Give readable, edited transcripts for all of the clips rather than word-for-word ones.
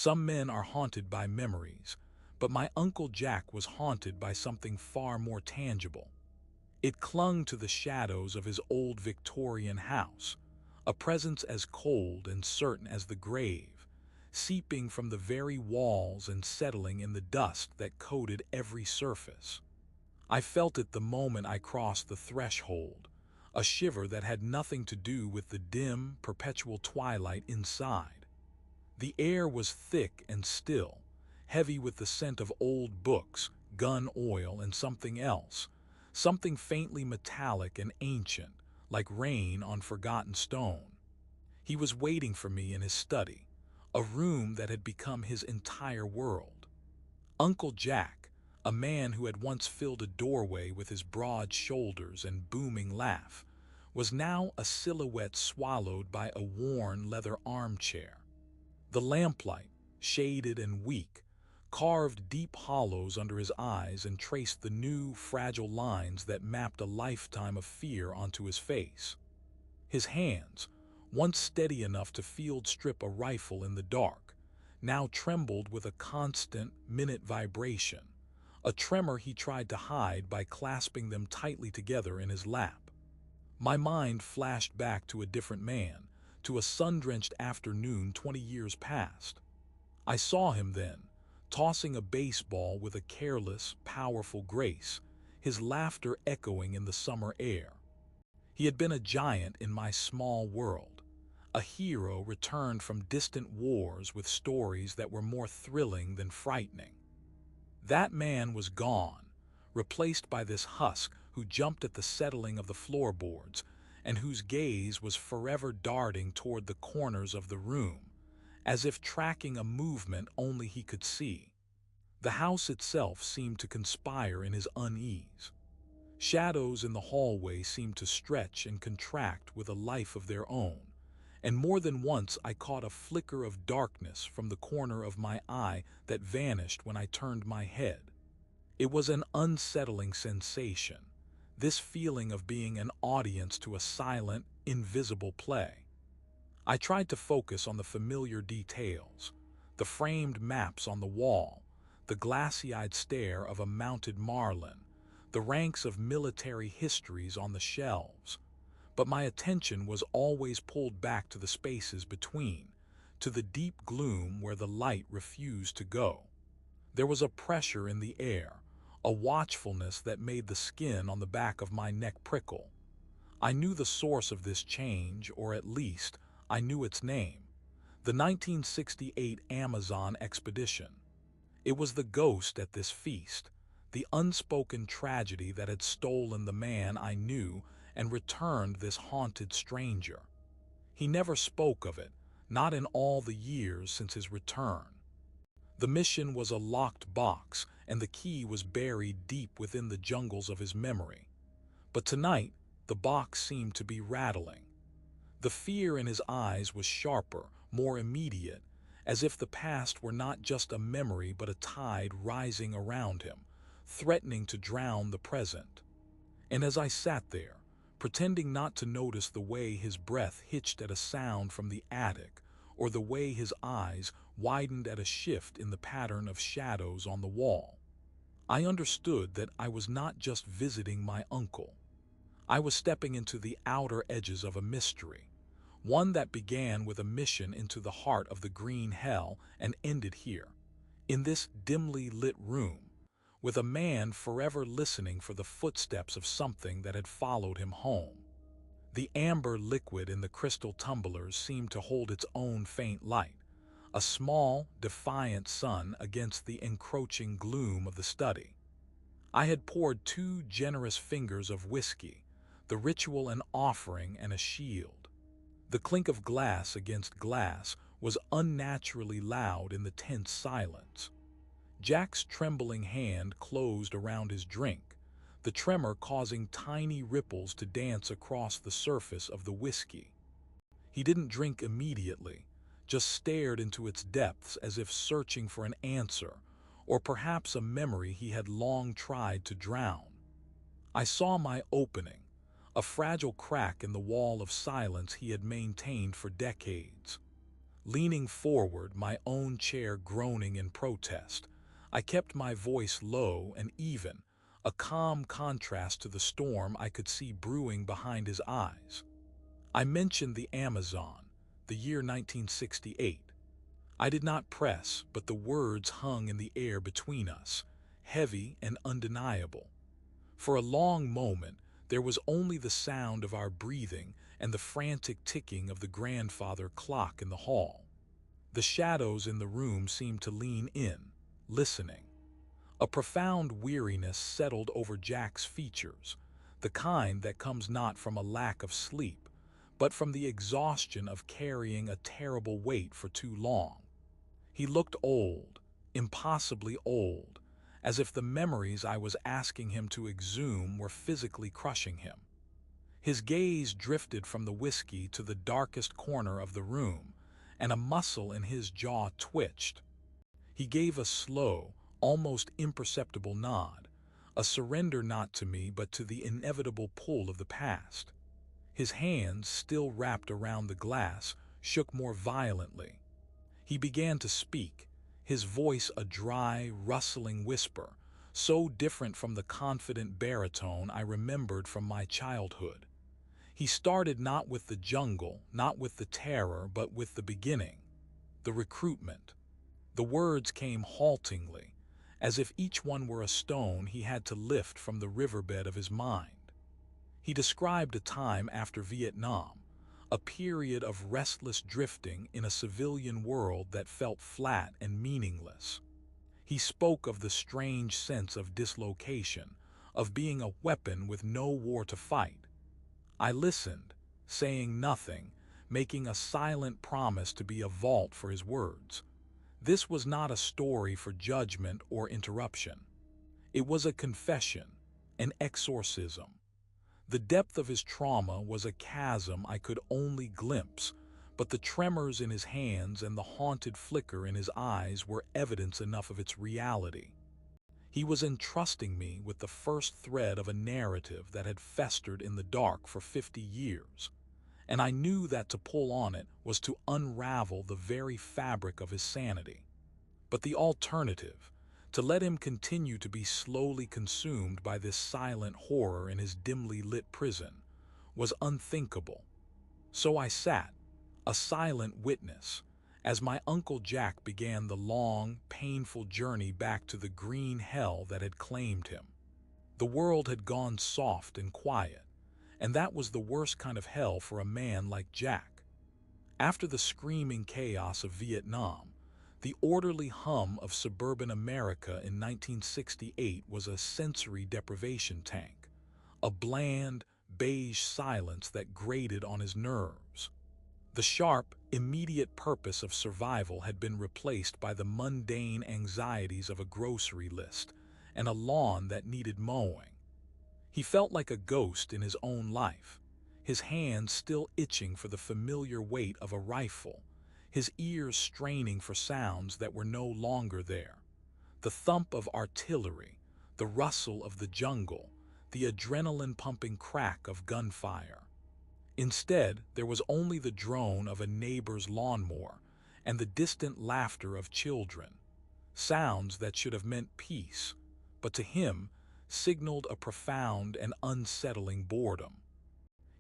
Some men are haunted by memories, but my Uncle Jack was haunted by something far more tangible. It clung to the shadows of his old Victorian house, a presence as cold and certain as the grave, seeping from the very walls and settling in the dust that coated every surface. I felt it the moment I crossed the threshold, a shiver that had nothing to do with the dim, perpetual twilight inside. The air was thick and still, heavy with the scent of old books, gun oil, and something else, something faintly metallic and ancient, like rain on forgotten stone. He was waiting for me in his study, a room that had become his entire world. Uncle Jack, a man who had once filled a doorway with his broad shoulders and booming laugh, was now a silhouette swallowed by a worn leather armchair. The lamplight, shaded and weak, carved deep hollows under his eyes and traced the new, fragile lines that mapped a lifetime of fear onto his face. His hands, once steady enough to field strip a rifle in the dark, now trembled with a constant, minute vibration, a tremor he tried to hide by clasping them tightly together in his lap. My mind flashed back to a different man, to a sun-drenched afternoon 20 years past. I saw him then, tossing a baseball with a careless, powerful grace, his laughter echoing in the summer air. He had been a giant in my small world, a hero returned from distant wars with stories that were more thrilling than frightening. That man was gone, replaced by this husk who jumped at the settling of the floorboards and whose gaze was forever darting toward the corners of the room, as if tracking a movement only he could see. The house itself seemed to conspire in his unease. Shadows in the hallway seemed to stretch and contract with a life of their own, and more than once I caught a flicker of darkness from the corner of my eye that vanished when I turned my head. It was an unsettling sensation, this feeling of being an audience to a silent, invisible play. I tried to focus on the familiar details, the framed maps on the wall, the glassy-eyed stare of a mounted marlin, the ranks of military histories on the shelves, but my attention was always pulled back to the spaces between, to the deep gloom where the light refused to go. There was a pressure in the air, a watchfulness that made the skin on the back of my neck prickle. I knew the source of this change, or at least, I knew its name: the 1968 Amazon expedition. It was the ghost at this feast, the unspoken tragedy that had stolen the man I knew and returned this haunted stranger. He never spoke of it, not in all the years since his return. The mission was a locked box, and the key was buried deep within the jungles of his memory. But tonight, the box seemed to be rattling. The fear in his eyes was sharper, more immediate, as if the past were not just a memory but a tide rising around him, threatening to drown the present. And as I sat there, pretending not to notice the way his breath hitched at a sound from the attic, or the way his eyes widened at a shift in the pattern of shadows on the wall, I understood that I was not just visiting my uncle. I was stepping into the outer edges of a mystery, one that began with a mission into the heart of the green hell and ended here, in this dimly lit room, with a man forever listening for the footsteps of something that had followed him home. The amber liquid in the crystal tumblers seemed to hold its own faint light, a small, defiant sun against the encroaching gloom of the study. I had poured 2 generous fingers of whiskey, the ritual an offering and a shield. The clink of glass against glass was unnaturally loud in the tense silence. Jack's trembling hand closed around his drink, the tremor causing tiny ripples to dance across the surface of the whiskey. He didn't drink immediately, just stared into its depths as if searching for an answer, or perhaps a memory he had long tried to drown. I saw my opening, a fragile crack in the wall of silence he had maintained for decades. Leaning forward, my own chair groaning in protest, I kept my voice low and even, a calm contrast to the storm I could see brewing behind his eyes. I mentioned the Amazon, the year 1968. I did not press, but the words hung in the air between us, heavy and undeniable. For a long moment, there was only the sound of our breathing and the frantic ticking of the grandfather clock in the hall. The shadows in the room seemed to lean in, listening. A profound weariness settled over Jack's features, the kind that comes not from a lack of sleep, but from the exhaustion of carrying a terrible weight for too long. He looked old, impossibly old, as if the memories I was asking him to exhume were physically crushing him. His gaze drifted from the whiskey to the darkest corner of the room, and a muscle in his jaw twitched. He gave a slow, almost imperceptible nod, a surrender not to me but to the inevitable pull of the past. His hands, still wrapped around the glass, shook more violently. He began to speak, his voice a dry, rustling whisper, so different from the confident baritone I remembered from my childhood. He started not with the jungle, not with the terror, but with the beginning, the recruitment. The words came haltingly, as if each one were a stone he had to lift from the riverbed of his mind. He described a time after Vietnam, a period of restless drifting in a civilian world that felt flat and meaningless. He spoke of the strange sense of dislocation, of being a weapon with no war to fight. I listened, saying nothing, making a silent promise to be a vault for his words. This was not a story for judgment or interruption. It was a confession, an exorcism. The depth of his trauma was a chasm I could only glimpse, but the tremors in his hands and the haunted flicker in his eyes were evidence enough of its reality. He was entrusting me with the first thread of a narrative that had festered in the dark for 50 years, and I knew that to pull on it was to unravel the very fabric of his sanity. But the alternative, to let him continue to be slowly consumed by this silent horror in his dimly lit prison, was unthinkable. So I sat, a silent witness, as my Uncle Jack began the long, painful journey back to the green hell that had claimed him. The world had gone soft and quiet, and that was the worst kind of hell for a man like Jack. After the screaming chaos of Vietnam, the orderly hum of suburban America in 1968 was a sensory deprivation tank, a bland, beige silence that grated on his nerves. The sharp, immediate purpose of survival had been replaced by the mundane anxieties of a grocery list and a lawn that needed mowing. He felt like a ghost in his own life, his hands still itching for the familiar weight of a rifle, his ears straining for sounds that were no longer there. The thump of artillery, the rustle of the jungle, the adrenaline-pumping crack of gunfire. Instead, there was only the drone of a neighbor's lawnmower and the distant laughter of children, sounds that should have meant peace, but to him signaled a profound and unsettling boredom.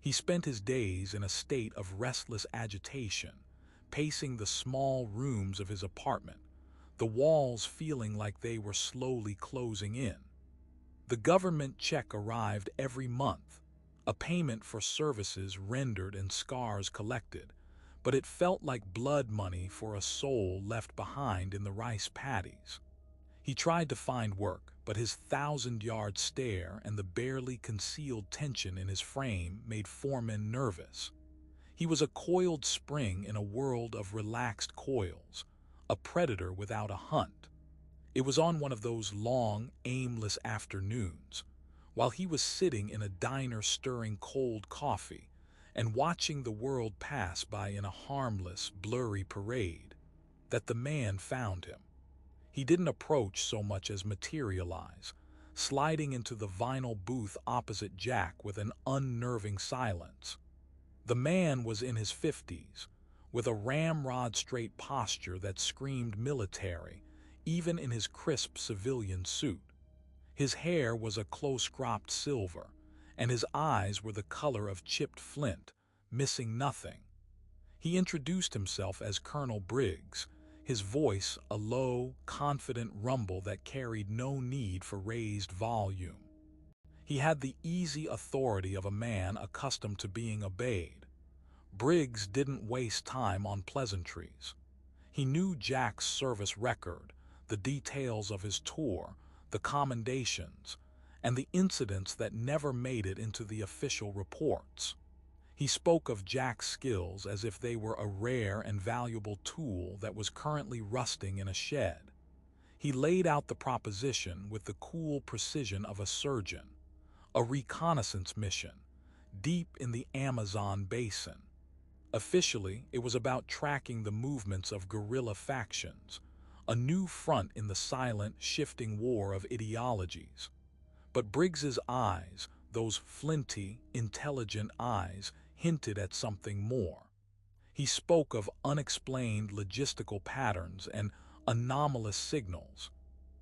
He spent his days in a state of restless agitation, pacing the small rooms of his apartment, the walls feeling like they were slowly closing in. The government check arrived every month, a payment for services rendered and scars collected, but it felt like blood money for a soul left behind in the rice paddies. He tried to find work, but his thousand-yard stare and the barely concealed tension in his frame made foremen nervous. He was a coiled spring in a world of relaxed coils, a predator without a hunt. It was on one of those long, aimless afternoons, while he was sitting in a diner stirring cold coffee and watching the world pass by in a harmless, blurry parade, that the man found him. He didn't approach so much as materialize, sliding into the vinyl booth opposite Jack with an unnerving silence. The man was in his 50s, with a ramrod-straight posture that screamed military, even in his crisp civilian suit. His hair was a close-cropped silver, and his eyes were the color of chipped flint, missing nothing. He introduced himself as Colonel Briggs, his voice a low, confident rumble that carried no need for raised volume. He had the easy authority of a man accustomed to being obeyed. Briggs didn't waste time on pleasantries. He knew Jack's service record, the details of his tour, the commendations, and the incidents that never made it into the official reports. He spoke of Jack's skills as if they were a rare and valuable tool that was currently rusting in a shed. He laid out the proposition with the cool precision of a surgeon. A reconnaissance mission, deep in the Amazon basin. Officially, it was about tracking the movements of guerrilla factions, a new front in the silent, shifting war of ideologies. But Briggs's eyes, those flinty, intelligent eyes, hinted at something more. He spoke of unexplained logistical patterns and anomalous signals,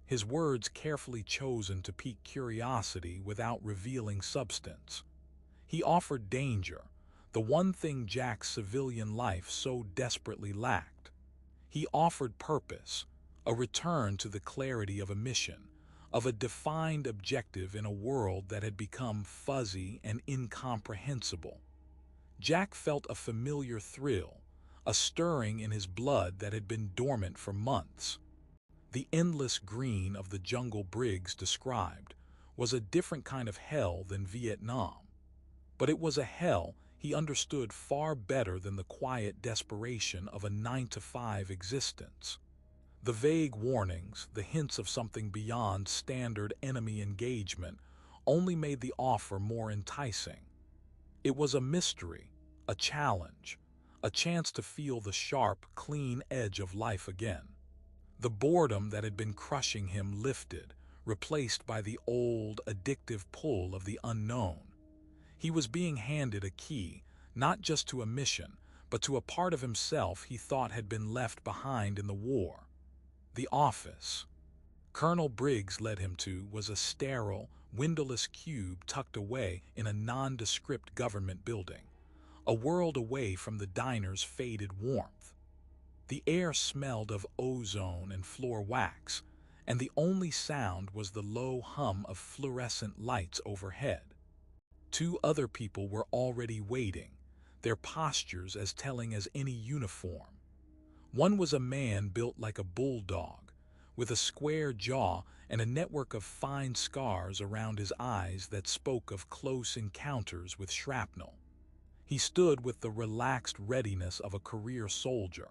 his words carefully chosen to pique curiosity without revealing substance. He offered danger, the one thing Jack's civilian life so desperately lacked. He offered purpose, a return to the clarity of a mission, of a defined objective in a world that had become fuzzy and incomprehensible. Jack felt a familiar thrill, a stirring in his blood that had been dormant for months. The endless green of the jungle Briggs described was a different kind of hell than Vietnam. But it was a hell he understood far better than the quiet desperation of a 9-to-5 existence. The vague warnings, the hints of something beyond standard enemy engagement, only made the offer more enticing. It was a mystery, a challenge, a chance to feel the sharp, clean edge of life again. The boredom that had been crushing him lifted, replaced by the old, addictive pull of the unknown. He was being handed a key, not just to a mission, but to a part of himself he thought had been left behind in the war. The office Colonel Briggs led him to was a sterile, windowless cube tucked away in a nondescript government building, a world away from the diner's faded warmth. The air smelled of ozone and floor wax, and the only sound was the low hum of fluorescent lights overhead. Two other people were already waiting, their postures as telling as any uniform. One was a man built like a bulldog, with a square jaw and a network of fine scars around his eyes that spoke of close encounters with shrapnel. He stood with the relaxed readiness of a career soldier,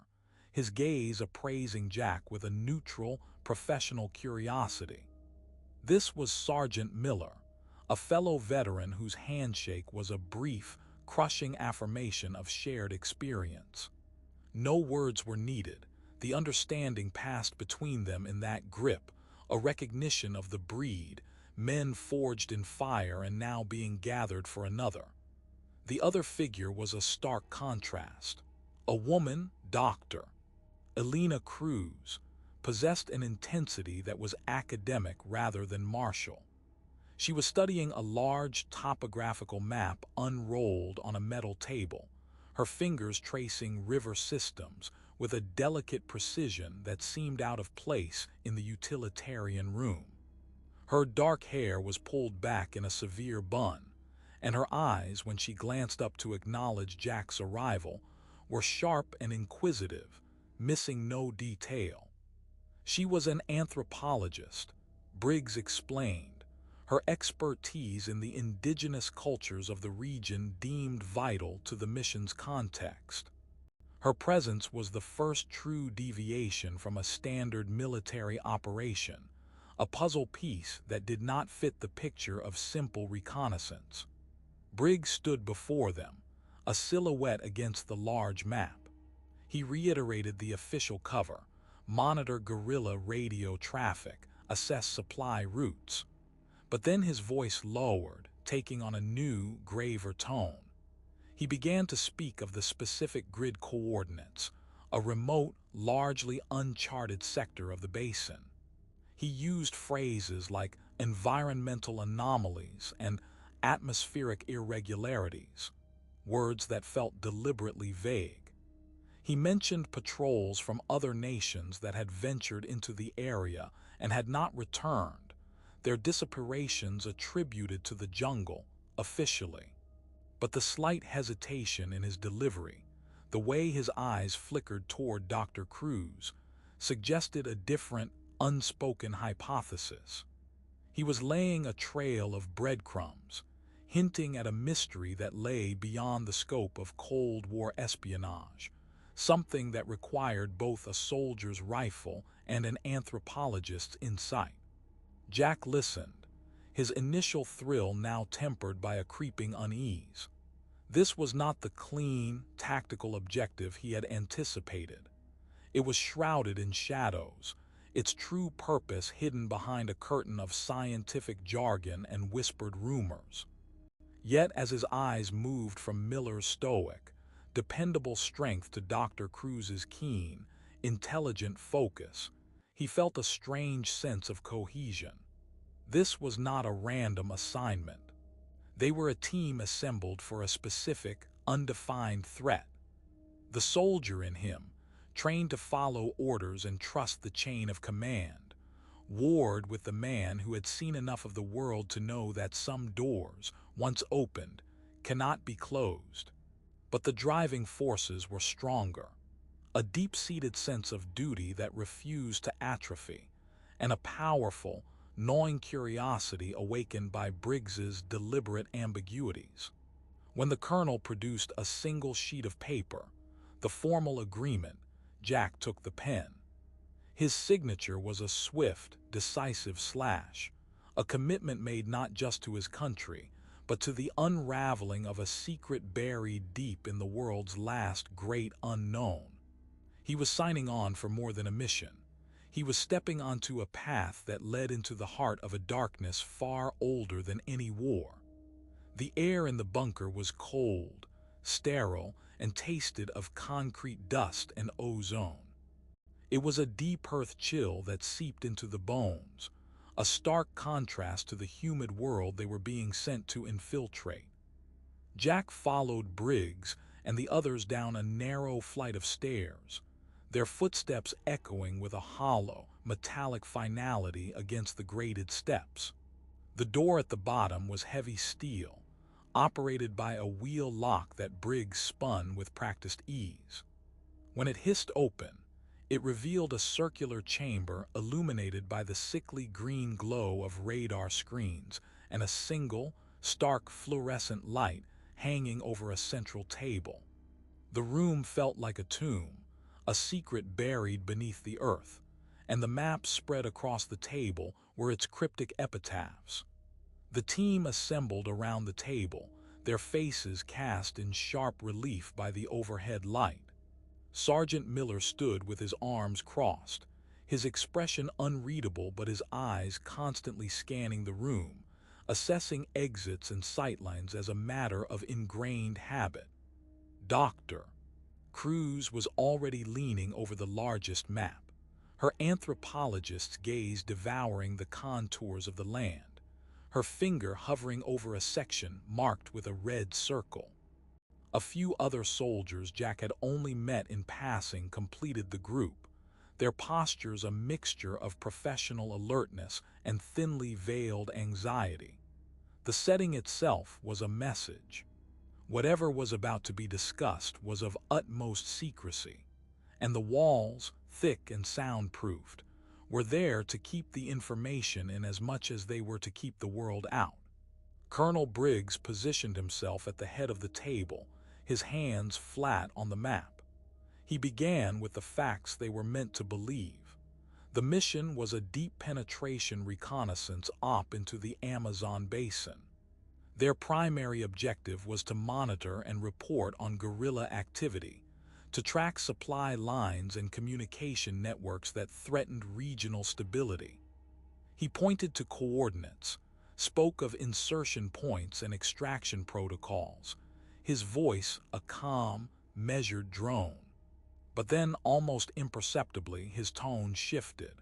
his gaze appraising Jack with a neutral, professional curiosity. This was Sergeant Miller, a fellow veteran whose handshake was a brief, crushing affirmation of shared experience. No words were needed. The understanding passed between them in that grip, a recognition of the breed, men forged in fire and now being gathered for another. The other figure was a stark contrast. A woman, doctor, Elena Cruz, possessed an intensity that was academic rather than martial. She was studying a large topographical map unrolled on a metal table, her fingers tracing river systems with a delicate precision that seemed out of place in the utilitarian room. Her dark hair was pulled back in a severe bun, and her eyes, when she glanced up to acknowledge Jack's arrival, were sharp and inquisitive, missing no detail. She was an anthropologist, Briggs explained, her expertise in the indigenous cultures of the region deemed vital to the mission's context. Her presence was the first true deviation from a standard military operation, a puzzle piece that did not fit the picture of simple reconnaissance. Briggs stood before them, a silhouette against the large map. He reiterated the official cover: monitor guerrilla radio traffic, assess supply routes. But then his voice lowered, taking on a new, graver tone. He began to speak of the specific grid coordinates, a remote, largely uncharted sector of the basin. He used phrases like environmental anomalies and atmospheric irregularities, words that felt deliberately vague. He mentioned patrols from other nations that had ventured into the area and had not returned, their disapparitions attributed to the jungle, officially. But the slight hesitation in his delivery, the way his eyes flickered toward Dr. Cruz, suggested a different, unspoken hypothesis. He was laying a trail of breadcrumbs, hinting at a mystery that lay beyond the scope of Cold War espionage, something that required both a soldier's rifle and an anthropologist's insight. Jack listened, his initial thrill now tempered by a creeping unease. This was not the clean, tactical objective he had anticipated. It was shrouded in shadows, its true purpose hidden behind a curtain of scientific jargon and whispered rumors. Yet as his eyes moved from Miller's stoic, dependable strength to Dr. Cruz's keen, intelligent focus, he felt a strange sense of cohesion. This was not a random assignment. They were a team assembled for a specific, undefined threat. The soldier in him, trained to follow orders and trust the chain of command, warred with the man who had seen enough of the world to know that some doors, once opened, cannot be closed. But the driving forces were stronger. A deep-seated sense of duty that refused to atrophy, and a powerful, gnawing curiosity awakened by Briggs's deliberate ambiguities. When the colonel produced a single sheet of paper, the formal agreement, Jack took the pen. His signature was a swift, decisive slash, a commitment made not just to his country, but to the unraveling of a secret buried deep in the world's last great unknown. He was signing on for more than a mission. He was stepping onto a path that led into the heart of a darkness far older than any war. The air in the bunker was cold, sterile, and tasted of concrete dust and ozone. It was a deep earth chill that seeped into the bones, a stark contrast to the humid world they were being sent to infiltrate. Jack followed Briggs and the others down a narrow flight of stairs, their footsteps echoing with a hollow, metallic finality against the grated steps. The door at the bottom was heavy steel, operated by a wheel lock that Briggs spun with practiced ease. When it hissed open, it revealed a circular chamber illuminated by the sickly green glow of radar screens and a single, stark fluorescent light hanging over a central table. The room felt like a tomb, a secret buried beneath the earth, and the maps spread across the table were its cryptic epitaphs. The team assembled around the table, their faces cast in sharp relief by the overhead light. Sergeant Miller stood with his arms crossed, his expression unreadable but his eyes constantly scanning the room, assessing exits and sightlines as a matter of ingrained habit. Dr. Cruz was already leaning over the largest map, her anthropologist's gaze devouring the contours of the land, her finger hovering over a section marked with a red circle. A few other soldiers Jack had only met in passing completed the group, their postures a mixture of professional alertness and thinly veiled anxiety. The setting itself was a message. Whatever was about to be discussed was of utmost secrecy, and the walls, thick and soundproofed, were there to keep the information in as much as they were to keep the world out. Colonel Briggs positioned himself at the head of the table, his hands flat on the map. He began with the facts they were meant to believe. The mission was a deep penetration reconnaissance op into the Amazon basin. Their primary objective was to monitor and report on guerrilla activity, to track supply lines and communication networks that threatened regional stability. He pointed to coordinates, spoke of insertion points and extraction protocols, his voice a calm, measured drone. But then, almost imperceptibly, his tone shifted.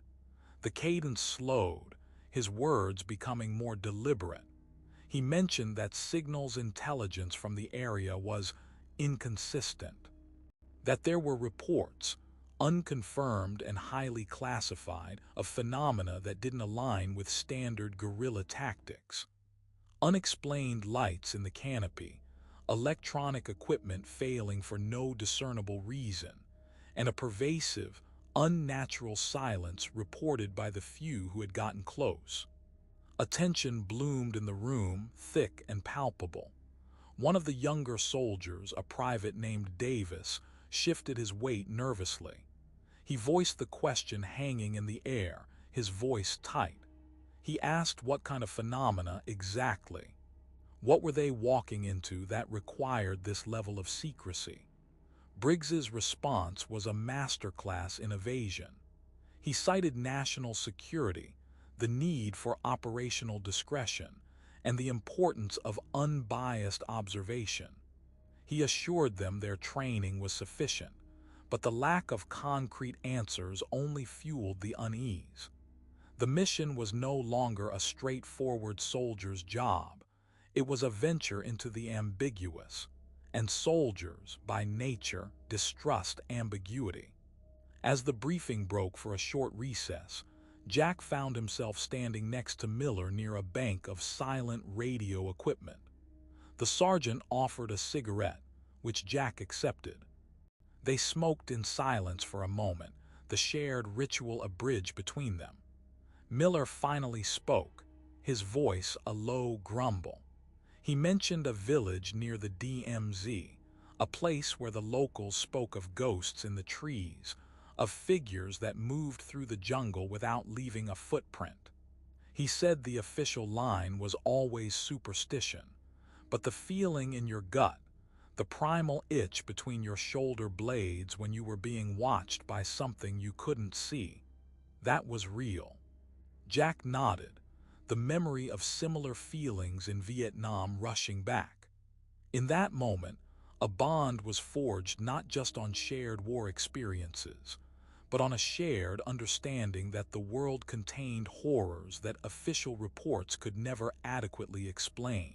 The cadence slowed, his words becoming more deliberate. He mentioned that signals intelligence from the area was inconsistent, that there were reports, unconfirmed and highly classified, of phenomena that didn't align with standard guerrilla tactics. Unexplained lights in the canopy, electronic equipment failing for no discernible reason, and a pervasive, unnatural silence reported by the few who had gotten close. A tension bloomed in the room, thick and palpable. One of the younger soldiers, a private named Davis, shifted his weight nervously. He voiced the question hanging in the air, his voice tight. He asked what kind of phenomena exactly. What were they walking into that required this level of secrecy? Briggs's response was a masterclass in evasion. He cited national security, the need for operational discretion, and the importance of unbiased observation. He assured them their training was sufficient, but the lack of concrete answers only fueled the unease. The mission was no longer a straightforward soldier's job. It was a venture into the ambiguous, and soldiers, by nature, distrust ambiguity. As the briefing broke for a short recess, Jack found himself standing next to Miller near a bank of silent radio equipment. The sergeant offered a cigarette, which Jack accepted. They smoked in silence for a moment, the shared ritual a bridge between them. Miller finally spoke, his voice a low grumble. He mentioned a village near the DMZ, a place where the locals spoke of ghosts in the trees, of figures that moved through the jungle without leaving a footprint. He said the official line was always superstition, but the feeling in your gut, the primal itch between your shoulder blades when you were being watched by something you couldn't see, that was real. Jack nodded, the memory of similar feelings in Vietnam rushing back. In that moment, a bond was forged not just on shared war experiences, but on a shared understanding that the world contained horrors that official reports could never adequately explain.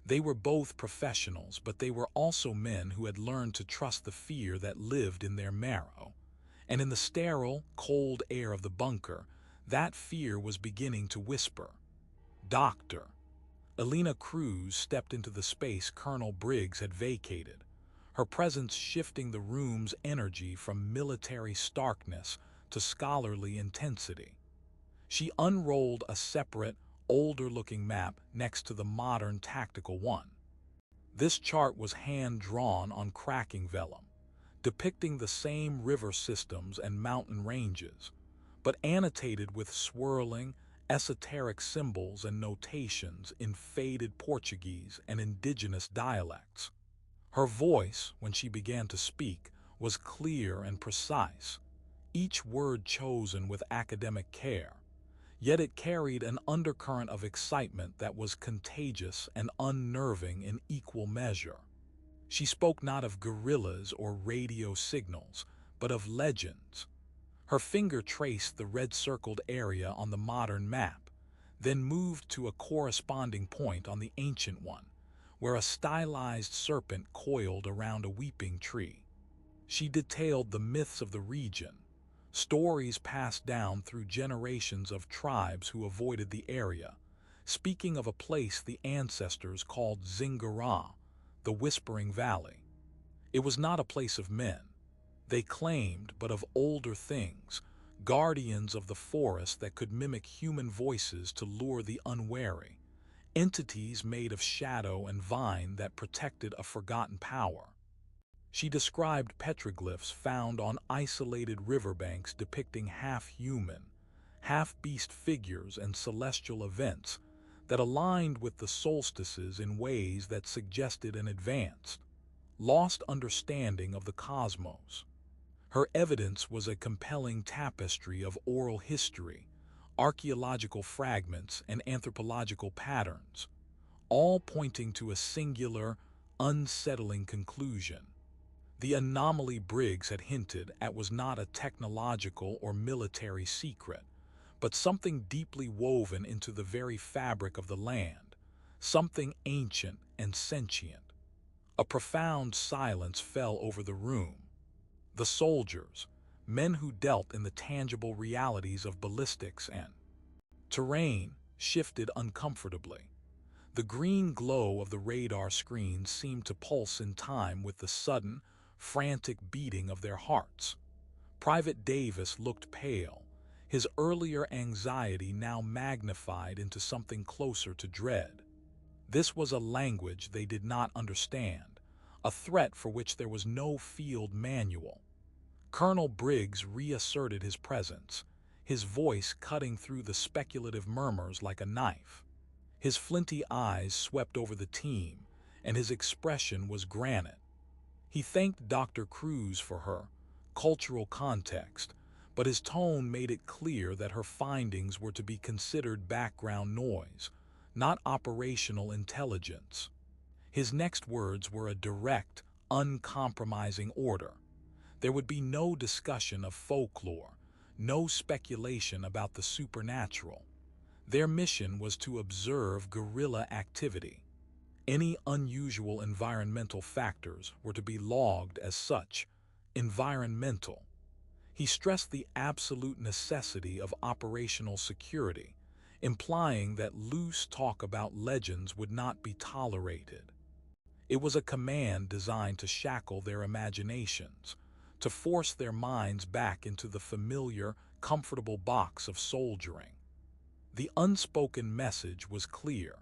They were both professionals, but they were also men who had learned to trust the fear that lived in their marrow. And in the sterile, cold air of the bunker, that fear was beginning to whisper. "Doctor." Elena Cruz stepped into the space Colonel Briggs had vacated, her presence shifting the room's energy from military starkness to scholarly intensity. She unrolled a separate, older-looking map next to the modern tactical one. This chart was hand-drawn on cracking vellum, depicting the same river systems and mountain ranges, but annotated with swirling, esoteric symbols and notations in faded Portuguese and indigenous dialects. Her voice, when she began to speak, was clear and precise, each word chosen with academic care, yet it carried an undercurrent of excitement that was contagious and unnerving in equal measure. She spoke not of guerrillas or radio signals, but of legends. Her finger traced the red-circled area on the modern map, then moved to a corresponding point on the ancient one, where a stylized serpent coiled around a weeping tree. She detailed the myths of the region, stories passed down through generations of tribes who avoided the area, speaking of a place the ancestors called Zingara, the Whispering Valley. It was not a place of men, they claimed, but of older things, guardians of the forest that could mimic human voices to lure the unwary, entities made of shadow and vine that protected a forgotten power. She described petroglyphs found on isolated riverbanks depicting half-human, half-beast figures and celestial events that aligned with the solstices in ways that suggested an advanced, lost understanding of the cosmos. Her evidence was a compelling tapestry of oral history, archaeological fragments, and anthropological patterns, all pointing to a singular, unsettling conclusion. The anomaly Briggs had hinted at was not a technological or military secret, but something deeply woven into the very fabric of the land, something ancient and sentient. A profound silence fell over the room. The soldiers, men who dealt in the tangible realities of ballistics and terrain, shifted uncomfortably. The green glow of the radar screens seemed to pulse in time with the sudden, frantic beating of their hearts. Private Davis looked pale, his earlier anxiety now magnified into something closer to dread. This was a language they did not understand, a threat for which there was no field manual. Colonel Briggs reasserted his presence, his voice cutting through the speculative murmurs like a knife. His flinty eyes swept over the team, and his expression was granite. He thanked Dr. Cruz for her cultural context, but his tone made it clear that her findings were to be considered background noise, not operational intelligence. His next words were a direct, uncompromising order. There would be no discussion of folklore, no speculation about the supernatural. Their mission was to observe guerrilla activity. Any unusual environmental factors were to be logged as such, environmental. He stressed the absolute necessity of operational security, implying that loose talk about legends would not be tolerated. It was a command designed to shackle their imaginations, to force their minds back into the familiar, comfortable box of soldiering. The unspoken message was clear.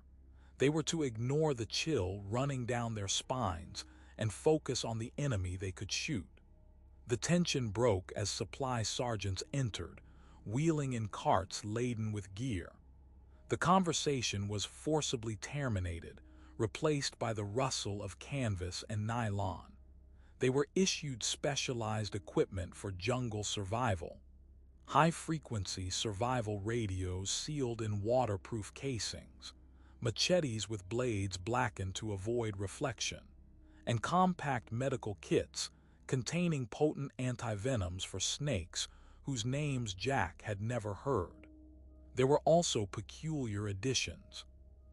They were to ignore the chill running down their spines and focus on the enemy they could shoot. The tension broke as supply sergeants entered, wheeling in carts laden with gear. The conversation was forcibly terminated, replaced by the rustle of canvas and nylon. They were issued specialized equipment for jungle survival. High-frequency survival radios sealed in waterproof casings, machetes with blades blackened to avoid reflection, and compact medical kits containing potent antivenoms for snakes whose names Jack had never heard. There were also peculiar additions: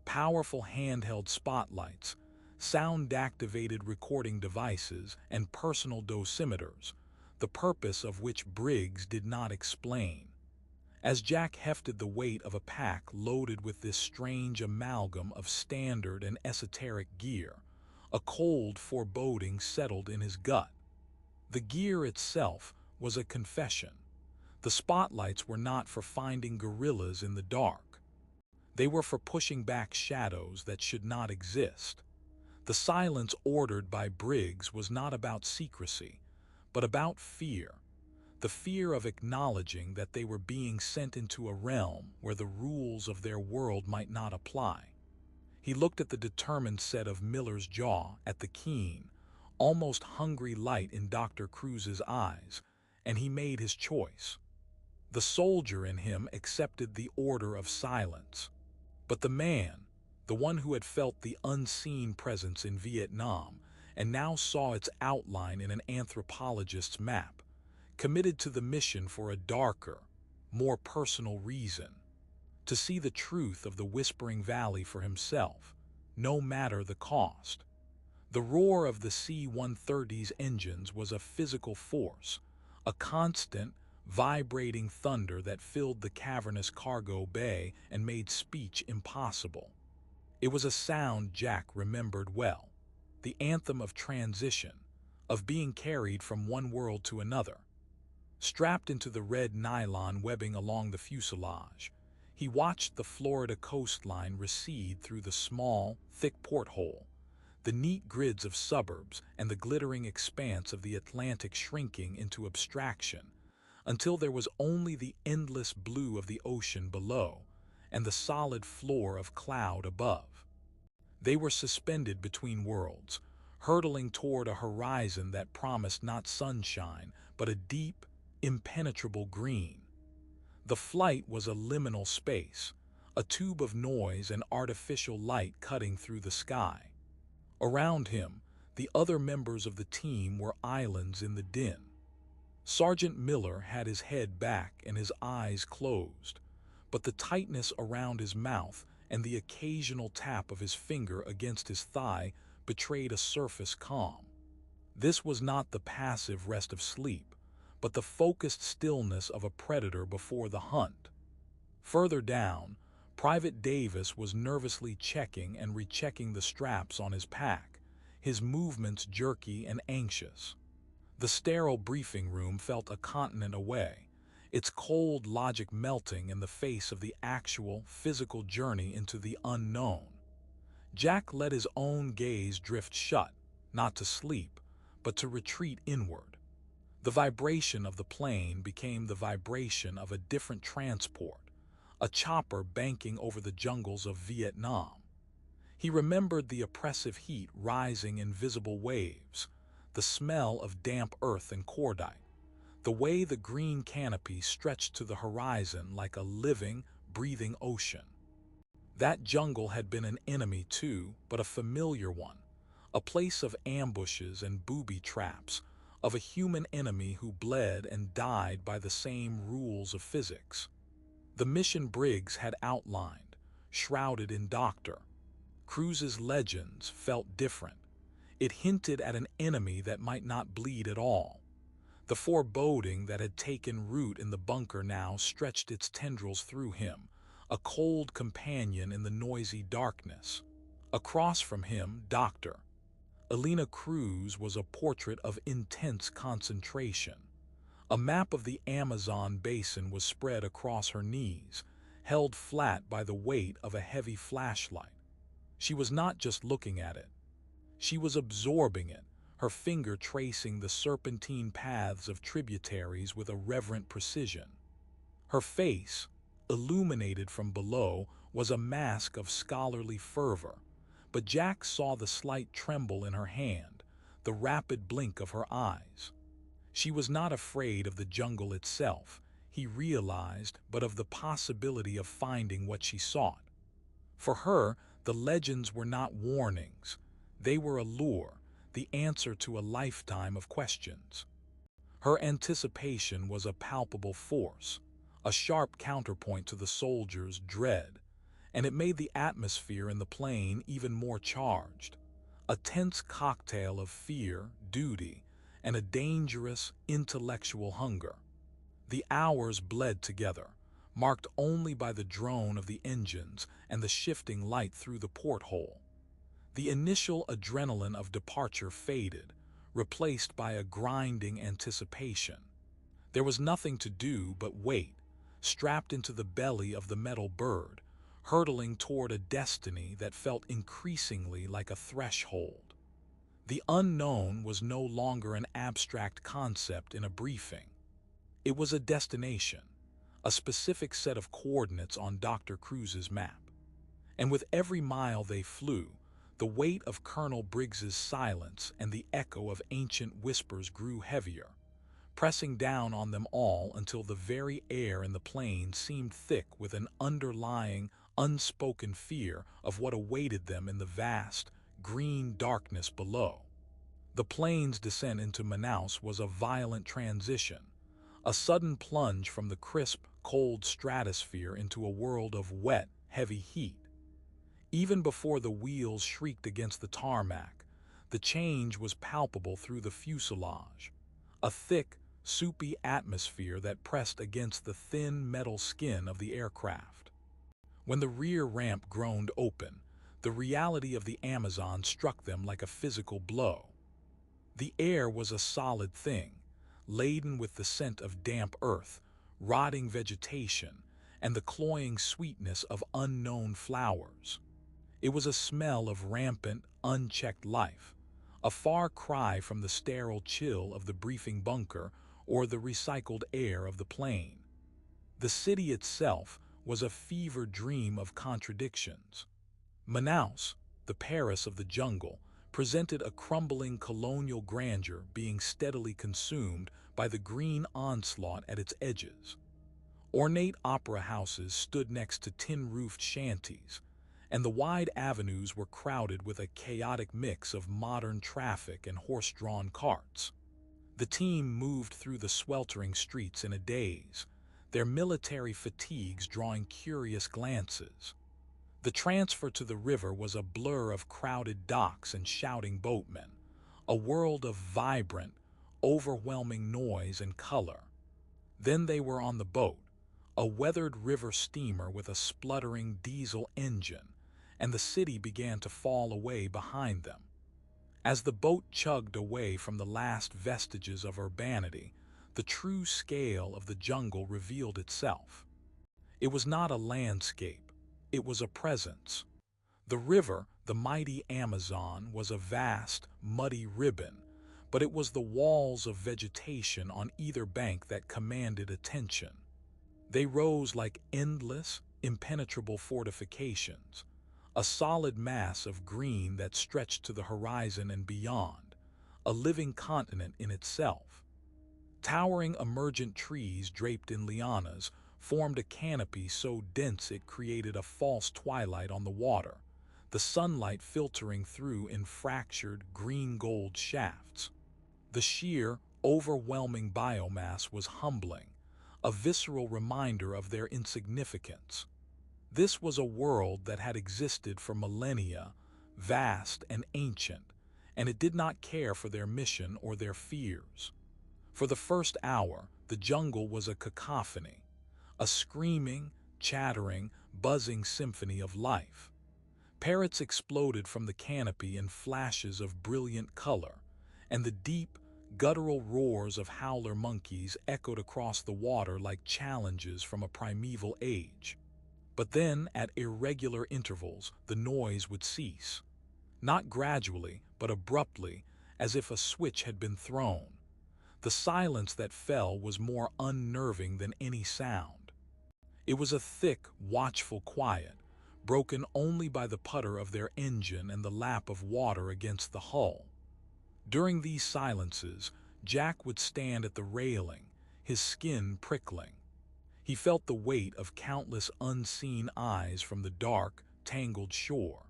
powerful handheld spotlights, sound-activated recording devices, and personal dosimeters, the purpose of which Briggs did not explain. As Jack hefted the weight of a pack loaded with this strange amalgam of standard and esoteric gear, a cold foreboding settled in his gut. The gear itself was a confession. The spotlights were not for finding gorillas in the dark. They were for pushing back shadows that should not exist. The silence ordered by Briggs was not about secrecy, but about fear. The fear of acknowledging that they were being sent into a realm where the rules of their world might not apply. He looked at the determined set of Miller's jaw, at the keen, almost hungry light in Dr. Cruz's eyes, and he made his choice. The soldier in him accepted the order of silence. But the man, the one who had felt the unseen presence in Vietnam and now saw its outline in an anthropologist's map, committed to the mission for a darker, more personal reason: to see the truth of the Whispering Valley for himself, no matter the cost. The roar of the C-130's engines was a physical force, a constant, vibrating thunder that filled the cavernous cargo bay and made speech impossible. It was a sound Jack remembered well, the anthem of transition, of being carried from one world to another. Strapped into the red nylon webbing along the fuselage, he watched the Florida coastline recede through the small, thick porthole, the neat grids of suburbs and the glittering expanse of the Atlantic shrinking into abstraction, until there was only the endless blue of the ocean below and the solid floor of cloud above. They were suspended between worlds, hurtling toward a horizon that promised not sunshine, but a deep, impenetrable green. The flight was a liminal space, a tube of noise and artificial light cutting through the sky. Around him, the other members of the team were islands in the din. Sergeant Miller had his head back and his eyes closed, but the tightness around his mouth and the occasional tap of his finger against his thigh betrayed a surface calm. This was not the passive rest of sleep, but the focused stillness of a predator before the hunt. Further down, Private Davis was nervously checking and rechecking the straps on his pack, his movements jerky and anxious. The sterile briefing room felt a continent away, its cold logic melting in the face of the actual, physical journey into the unknown. Jack let his own gaze drift shut, not to sleep, but to retreat inward. The vibration of the plane became the vibration of a different transport, a chopper banking over the jungles of Vietnam. He remembered the oppressive heat rising in visible waves, the smell of damp earth and cordite, the way the green canopy stretched to the horizon like a living, breathing ocean. That jungle had been an enemy too, but a familiar one, a place of ambushes and booby traps, of a human enemy who bled and died by the same rules of physics. The mission Briggs had outlined, shrouded in Dr. Cruz's legends, felt different. It hinted at an enemy that might not bleed at all. The foreboding that had taken root in the bunker now stretched its tendrils through him, a cold companion in the noisy darkness. Across from him, Dr. Elena Cruz was a portrait of intense concentration. A map of the Amazon basin was spread across her knees, held flat by the weight of a heavy flashlight. She was not just looking at it. She was absorbing it, her finger tracing the serpentine paths of tributaries with a reverent precision. Her face, illuminated from below, was a mask of scholarly fervor, but Jack saw the slight tremble in her hand, the rapid blink of her eyes. She was not afraid of the jungle itself, he realized, but of the possibility of finding what she sought. For her, the legends were not warnings. They were a lure, the answer to a lifetime of questions. Her anticipation was a palpable force, a sharp counterpoint to the soldiers' dread, and it made the atmosphere in the plane even more charged. A tense cocktail of fear, duty, and a dangerous, intellectual hunger. The hours bled together, marked only by the drone of the engines and the shifting light through the porthole. The initial adrenaline of departure faded, replaced by a grinding anticipation. There was nothing to do but wait, strapped into the belly of the metal bird, hurtling toward a destiny that felt increasingly like a threshold. The unknown was no longer an abstract concept in a briefing. It was a destination, a specific set of coordinates on Dr. Cruz's map. And with every mile they flew, the weight of Colonel Briggs's silence and the echo of ancient whispers grew heavier, pressing down on them all until the very air in the plane seemed thick with an underlying, unspoken fear of what awaited them in the vast, green darkness below. The plane's descent into Manaus was a violent transition, a sudden plunge from the crisp, cold stratosphere into a world of wet, heavy heat. Even before the wheels shrieked against the tarmac, the change was palpable through the fuselage, a thick, soupy atmosphere that pressed against the thin metal skin of the aircraft. When the rear ramp groaned open, the reality of the Amazon struck them like a physical blow. The air was a solid thing, laden with the scent of damp earth, rotting vegetation, and the cloying sweetness of unknown flowers. It was a smell of rampant, unchecked life, a far cry from the sterile chill of the briefing bunker or the recycled air of the plane. The city itself was a fever dream of contradictions. Manaus, the Paris of the jungle, presented a crumbling colonial grandeur being steadily consumed by the green onslaught at its edges. Ornate opera houses stood next to tin-roofed shanties, and the wide avenues were crowded with a chaotic mix of modern traffic and horse-drawn carts. The team moved through the sweltering streets in a daze, their military fatigues drawing curious glances. The transfer to the river was a blur of crowded docks and shouting boatmen, a world of vibrant, overwhelming noise and color. Then they were on the boat, a weathered river steamer with a spluttering diesel engine, and the city began to fall away behind them. As the boat chugged away from the last vestiges of urbanity, the true scale of the jungle revealed itself. It was not a landscape, it was a presence. The river, the mighty Amazon, was a vast, muddy ribbon, but it was the walls of vegetation on either bank that commanded attention. They rose like endless, impenetrable fortifications, a solid mass of green that stretched to the horizon and beyond, a living continent in itself. Towering emergent trees draped in lianas formed a canopy so dense it created a false twilight on the water, the sunlight filtering through in fractured green-gold shafts. The sheer, overwhelming biomass was humbling, a visceral reminder of their insignificance. This was a world that had existed for millennia, vast and ancient, and it did not care for their mission or their fears. For the first hour, the jungle was a cacophony, a screaming, chattering, buzzing symphony of life. Parrots exploded from the canopy in flashes of brilliant color, and the deep, guttural roars of howler monkeys echoed across the water like challenges from a primeval age. But then, at irregular intervals, the noise would cease. Not gradually, but abruptly, as if a switch had been thrown. The silence that fell was more unnerving than any sound. It was a thick, watchful quiet, broken only by the putter of their engine and the lap of water against the hull. During these silences, Jack would stand at the railing, his skin prickling. He felt the weight of countless unseen eyes from the dark, tangled shore.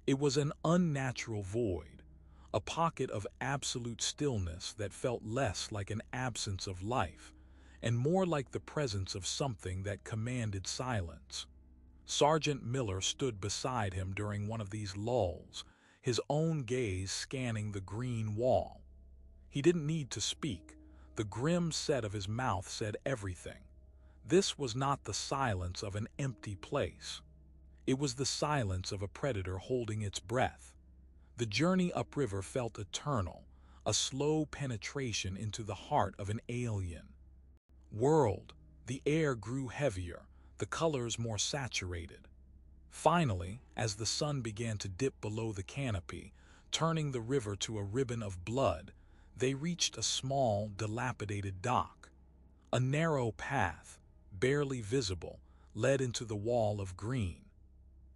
It was an unnatural void, a pocket of absolute stillness that felt less like an absence of life and more like the presence of something that commanded silence. Sergeant Miller stood beside him during one of these lulls, his own gaze scanning the green wall. He didn't need to speak. The grim set of his mouth said everything. This was not the silence of an empty place. It was the silence of a predator holding its breath. The journey upriver felt eternal, a slow penetration into the heart of an alien world. The air grew heavier, the colors more saturated. Finally, as the sun began to dip below the canopy, turning the river to a ribbon of blood, they reached a small, dilapidated dock. A narrow path, barely visible, led into the wall of green.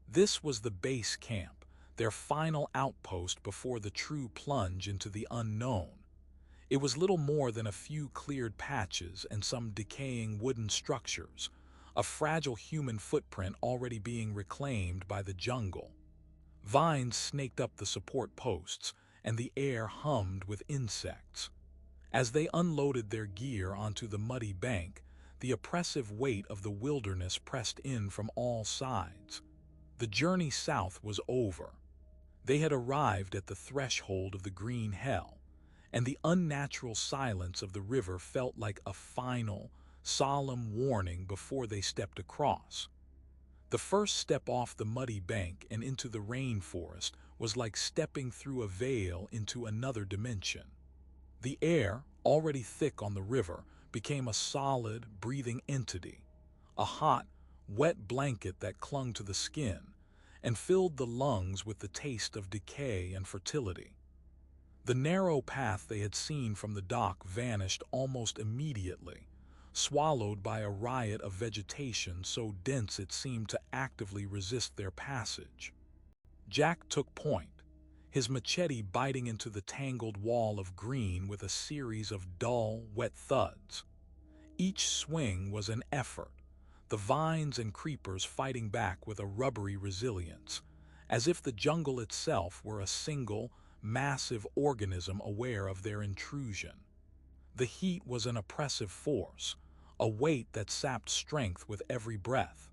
This was the base camp, their final outpost before the true plunge into the unknown. It was little more than a few cleared patches and some decaying wooden structures, a fragile human footprint already being reclaimed by the jungle. Vines snaked up the support posts, and the air hummed with insects. As they unloaded their gear onto the muddy bank, the oppressive weight of the wilderness pressed in from all sides. The journey south was over. They had arrived at the threshold of the green hell, and the unnatural silence of the river felt like a final, solemn warning before they stepped across. The first step off the muddy bank and into the rainforest was like stepping through a veil into another dimension. The air, already thick on the river, became a solid, breathing entity, a hot, wet blanket that clung to the skin and filled the lungs with the taste of decay and fertility. The narrow path they had seen from the dock vanished almost immediately, swallowed by a riot of vegetation so dense it seemed to actively resist their passage. Jack took point, his machete biting into the tangled wall of green with a series of dull, wet thuds. Each swing was an effort, the vines and creepers fighting back with a rubbery resilience, as if the jungle itself were a single, massive organism aware of their intrusion. The heat was an oppressive force, a weight that sapped strength with every breath.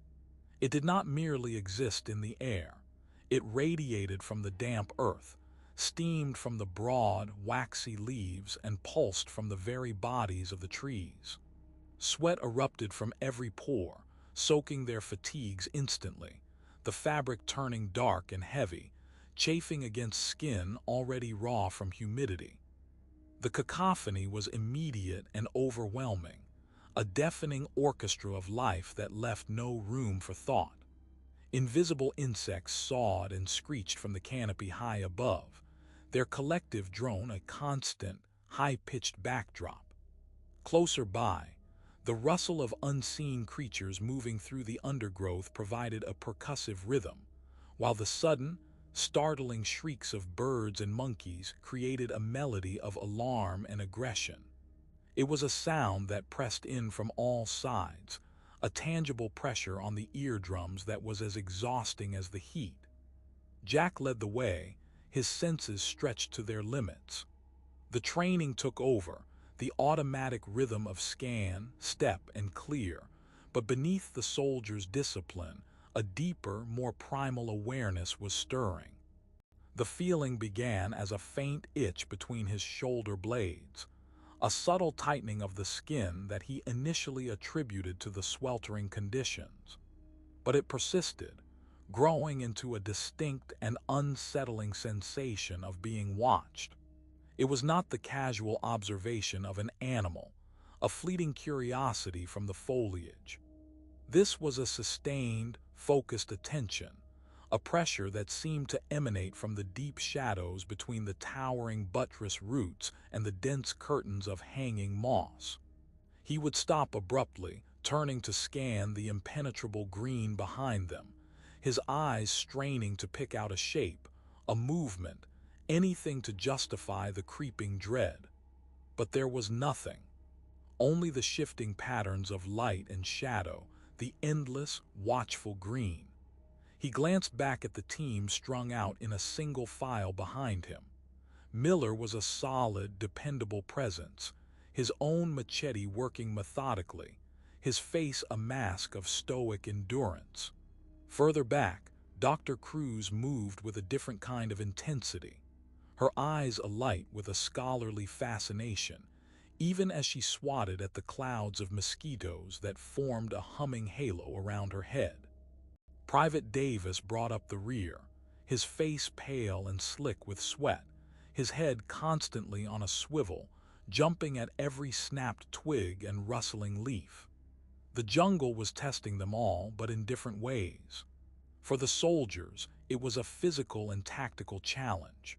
It did not merely exist in the air. It radiated from the damp earth, steamed from the broad, waxy leaves, and pulsed from the very bodies of the trees. Sweat erupted from every pore, soaking their fatigues instantly, the fabric turning dark and heavy, chafing against skin already raw from humidity. The cacophony was immediate and overwhelming, a deafening orchestra of life that left no room for thought. Invisible insects sawed and screeched from the canopy high above, their collective drone a constant, high-pitched backdrop. Closer by, the rustle of unseen creatures moving through the undergrowth provided a percussive rhythm, while the sudden, startling shrieks of birds and monkeys created a melody of alarm and aggression. It was a sound that pressed in from all sides, a tangible pressure on the eardrums that was as exhausting as the heat. Jack led the way, his senses stretched to their limits. The training took over, the automatic rhythm of scan, step, and clear, but beneath the soldier's discipline, a deeper, more primal awareness was stirring. The feeling began as a faint itch between his shoulder blades, a subtle tightening of the skin that he initially attributed to the sweltering conditions. But it persisted, growing into a distinct and unsettling sensation of being watched. It was not the casual observation of an animal, a fleeting curiosity from the foliage. This was a sustained, focused attention, a pressure that seemed to emanate from the deep shadows between the towering buttress roots and the dense curtains of hanging moss. He would stop abruptly, turning to scan the impenetrable green behind them, his eyes straining to pick out a shape, a movement, anything to justify the creeping dread. But there was nothing, only the shifting patterns of light and shadow, the endless, watchful green. He glanced back at the team strung out in a single file behind him. Miller was a solid, dependable presence, his own machete working methodically, his face a mask of stoic endurance. Further back, Dr. Cruz moved with a different kind of intensity, her eyes alight with a scholarly fascination, even as she swatted at the clouds of mosquitoes that formed a humming halo around her head. Private Davis brought up the rear, his face pale and slick with sweat, his head constantly on a swivel, jumping at every snapped twig and rustling leaf. The jungle was testing them all, but in different ways. For the soldiers, it was a physical and tactical challenge.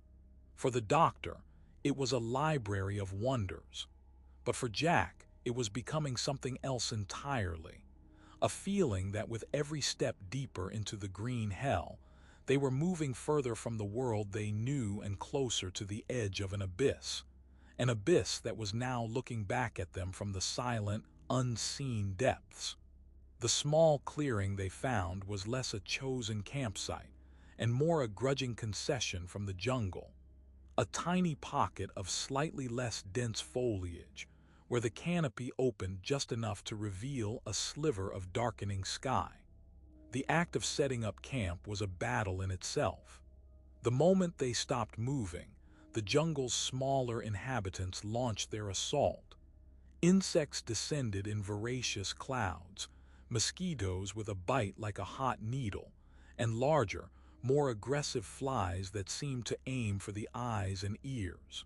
For the doctor, it was a library of wonders. But for Jack, it was becoming something else entirely. A feeling that with every step deeper into the green hell, they were moving further from the world they knew and closer to the edge of an abyss that was now looking back at them from the silent, unseen depths. The small clearing they found was less a chosen campsite and more a grudging concession from the jungle. A tiny pocket of slightly less dense foliage, where the canopy opened just enough to reveal a sliver of darkening sky. The act of setting up camp was a battle in itself. The moment they stopped moving, the jungle's smaller inhabitants launched their assault. Insects descended in voracious clouds, mosquitoes with a bite like a hot needle, and larger, more aggressive flies that seemed to aim for the eyes and ears.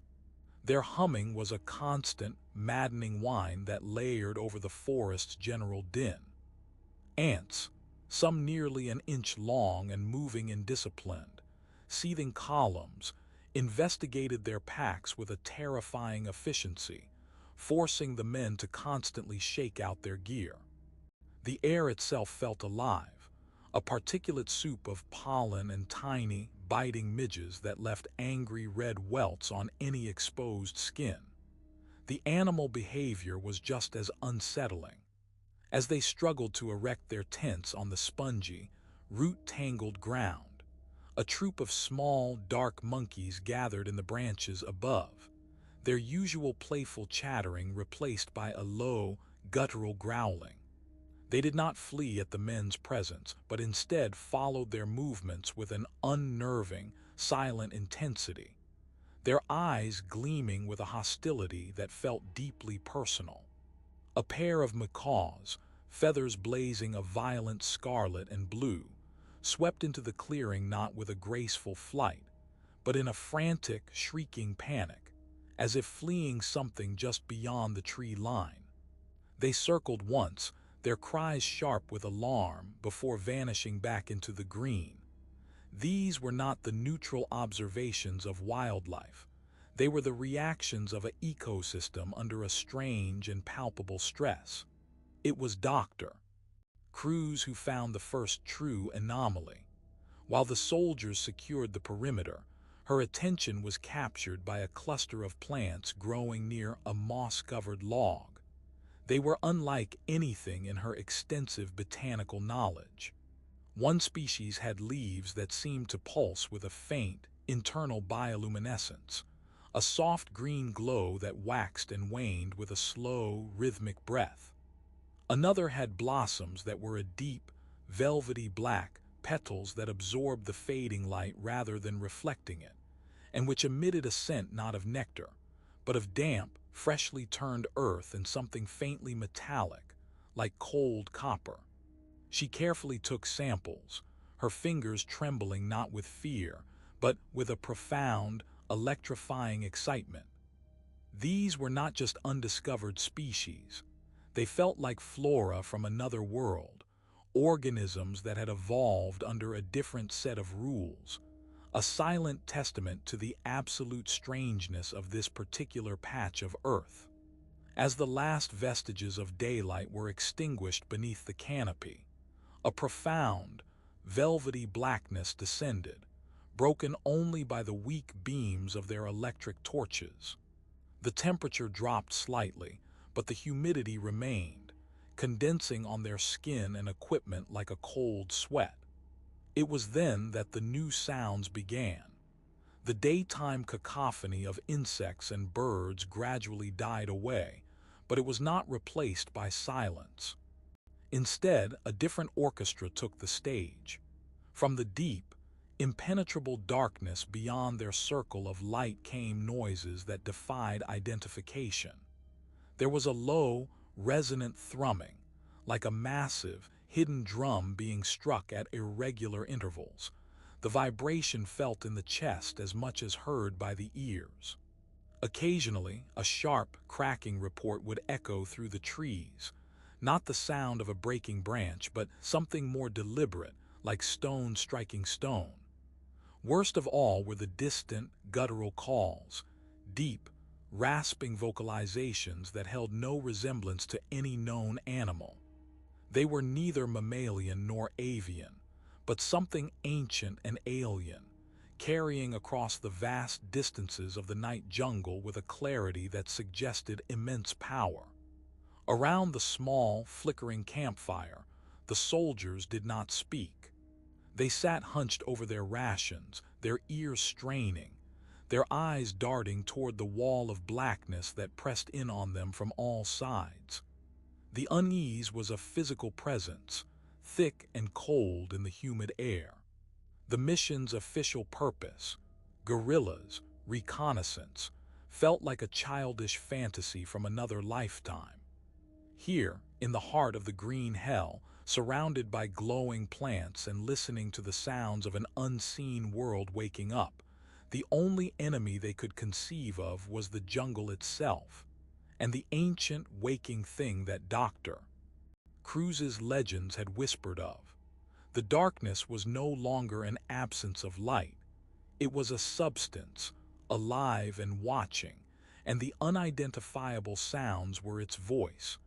Their humming was a constant, maddening whine that layered over the forest's general din. Ants, some nearly an inch long and moving indisciplined, seething columns, investigated their packs with a terrifying efficiency, forcing the men to constantly shake out their gear. The air itself felt alive, a particulate soup of pollen and tiny, biting midges that left angry red welts on any exposed skin. The animal behavior was just as unsettling. As they struggled to erect their tents on the spongy, root-tangled ground, a troop of small, dark monkeys gathered in the branches above, their usual playful chattering replaced by a low, guttural growling. They did not flee at the men's presence, but instead followed their movements with an unnerving, silent intensity, their eyes gleaming with a hostility that felt deeply personal. A pair of macaws, feathers blazing a violent scarlet and blue, swept into the clearing not with a graceful flight, but in a frantic, shrieking panic, as if fleeing something just beyond the tree line. They circled once, their cries sharp with alarm, before vanishing back into the green. These were not the neutral observations of wildlife. They were the reactions of an ecosystem under a strange and palpable stress. It was Dr. Cruz who found the first true anomaly. While the soldiers secured the perimeter, her attention was captured by a cluster of plants growing near a moss-covered log. They were unlike anything in her extensive botanical knowledge. One species had leaves that seemed to pulse with a faint, internal bioluminescence, a soft green glow that waxed and waned with a slow, rhythmic breath. Another had blossoms that were a deep, velvety black, petals that absorbed the fading light rather than reflecting it, and which emitted a scent not of nectar, but of damp, freshly turned earth and something faintly metallic, like cold copper. She carefully took samples, her fingers trembling not with fear, but with a profound, electrifying excitement. These were not just undiscovered species. They felt like flora from another world, organisms that had evolved under a different set of rules, a silent testament to the absolute strangeness of this particular patch of earth. As the last vestiges of daylight were extinguished beneath the canopy, a profound, velvety blackness descended, broken only by the weak beams of their electric torches. The temperature dropped slightly, but the humidity remained, condensing on their skin and equipment like a cold sweat. It was then that the new sounds began. The daytime cacophony of insects and birds gradually died away, but it was not replaced by silence. Instead, a different orchestra took the stage. From the deep, impenetrable darkness beyond their circle of light came noises that defied identification. There was a low, resonant thrumming, like a massive, hidden drum being struck at irregular intervals, the vibration felt in the chest as much as heard by the ears. Occasionally, a sharp, cracking report would echo through the trees, not the sound of a breaking branch, but something more deliberate, like stone striking stone. Worst of all were the distant, guttural calls, deep, rasping vocalizations that held no resemblance to any known animal. They were neither mammalian nor avian, but something ancient and alien, carrying across the vast distances of the night jungle with a clarity that suggested immense power. Around the small, flickering campfire, the soldiers did not speak. They sat hunched over their rations, their ears straining, their eyes darting toward the wall of blackness that pressed in on them from all sides. The unease was a physical presence, thick and cold in the humid air. The mission's official purpose, guerrillas, reconnaissance, felt like a childish fantasy from another lifetime. Here, in the heart of the green hell, surrounded by glowing plants and listening to the sounds of an unseen world waking up, the only enemy they could conceive of was the jungle itself, and the ancient waking thing that Dr. Cruz's legends had whispered of. The darkness was no longer an absence of light. It was a substance, alive and watching, and the unidentifiable sounds were its voice,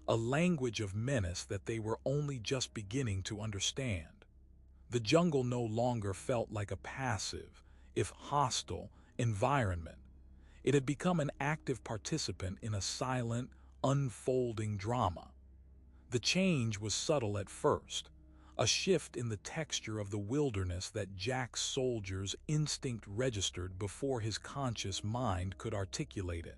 a language of menace that they were only just beginning to understand. The jungle no longer felt like a passive, if hostile, environment. It had become an active participant in a silent, unfolding drama. The change was subtle at first, a shift in the texture of the wilderness that Jack's soldiers' instinct registered before his conscious mind could articulate it.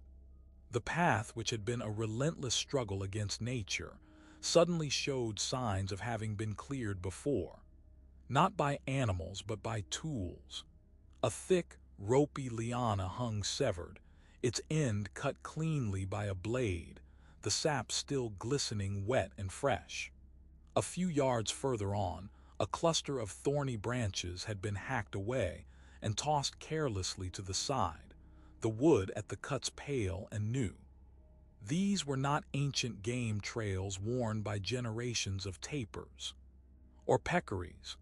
The path, which had been a relentless struggle against nature, suddenly showed signs of having been cleared before, not by animals but by tools. A thick, ropey liana hung severed, its end cut cleanly by a blade, the sap still glistening wet and fresh. A few yards further on, a cluster of thorny branches had been hacked away and tossed carelessly to the side, the wood at the cuts pale and new. These were not ancient game trails worn by generations of tapirs or peccaries.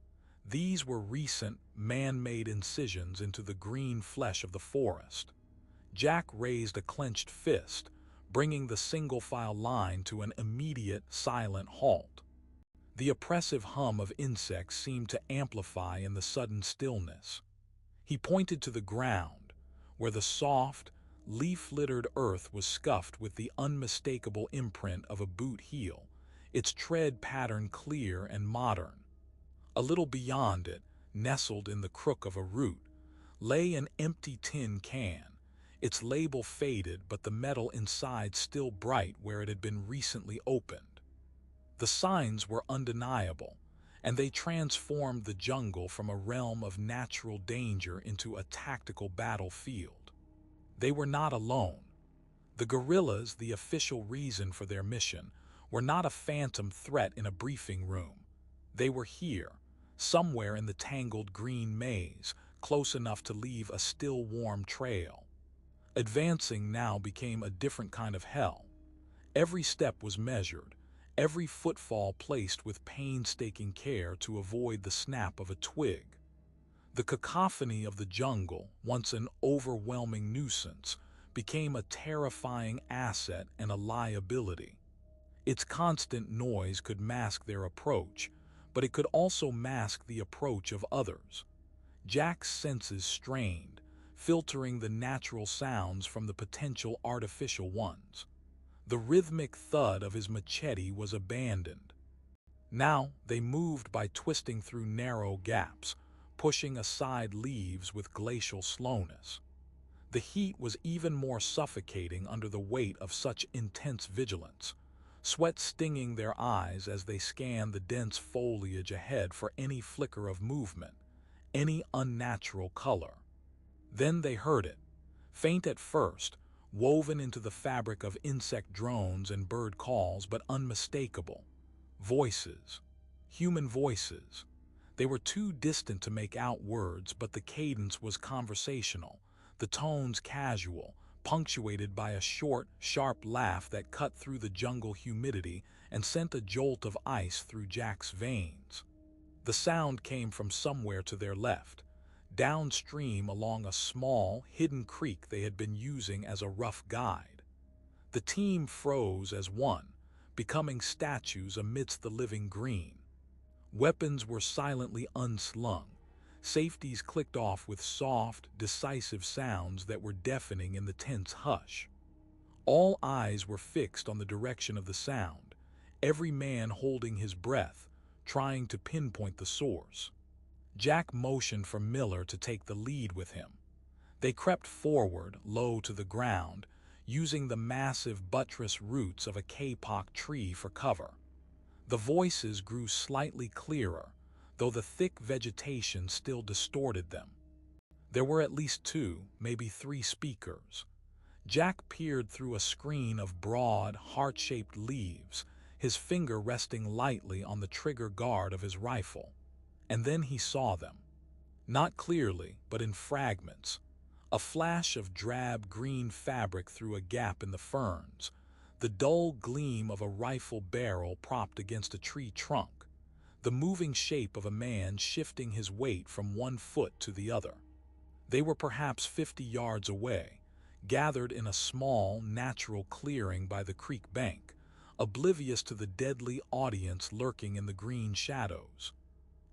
These were recent, man-made incisions into the green flesh of the forest. Jack raised a clenched fist, bringing the single-file line to an immediate, silent halt. The oppressive hum of insects seemed to amplify in the sudden stillness. He pointed to the ground, where the soft, leaf-littered earth was scuffed with the unmistakable imprint of a boot heel, its tread pattern clear and modern. A little beyond it, nestled in the crook of a root, lay an empty tin can, its label faded but the metal inside still bright where it had been recently opened. The signs were undeniable, and they transformed the jungle from a realm of natural danger into a tactical battlefield. They were not alone. The guerrillas, the official reason for their mission, were not a phantom threat in a briefing room. They were here, somewhere in the tangled green maze, close enough to leave a still warm trail. Advancing now became a different kind of hell. Every step was measured, every footfall placed with painstaking care to avoid the snap of a twig. The cacophony of the jungle, once an overwhelming nuisance, became a terrifying asset and a liability. Its constant noise could mask their approach, but it could also mask the approach of others. Jack's senses strained, filtering the natural sounds from the potential artificial ones. The rhythmic thud of his machete was abandoned. Now they moved by twisting through narrow gaps, pushing aside leaves with glacial slowness. The heat was even more suffocating under the weight of such intense vigilance, sweat stinging their eyes as they scanned the dense foliage ahead for any flicker of movement, any unnatural color. Then they heard it, faint at first, woven into the fabric of insect drones and bird calls, but unmistakable. Voices. Human voices. They were too distant to make out words, but the cadence was conversational, the tones casual, punctuated by a short, sharp laugh that cut through the jungle humidity and sent a jolt of ice through Jack's veins. The sound came from somewhere to their left, downstream along a small, hidden creek they had been using as a rough guide. The team froze as one, becoming statues amidst the living green. Weapons were silently unslung, safeties clicked off with soft, decisive sounds that were deafening in the tense hush. All eyes were fixed on the direction of the sound, every man holding his breath, trying to pinpoint the source. Jack motioned for Miller to take the lead with him. They crept forward, low to the ground, using the massive buttress roots of a kapok tree for cover. The voices grew slightly clearer, though the thick vegetation still distorted them. There were at least two, maybe three speakers. Jack peered through a screen of broad, heart-shaped leaves, his finger resting lightly on the trigger guard of his rifle. And then he saw them. Not clearly, but in fragments. A flash of drab green fabric through a gap in the ferns, the dull gleam of a rifle barrel propped against a tree trunk, the moving shape of a man shifting his weight from one foot to the other. They were perhaps 50 yards away, gathered in a small, natural clearing by the creek bank, oblivious to the deadly audience lurking in the green shadows.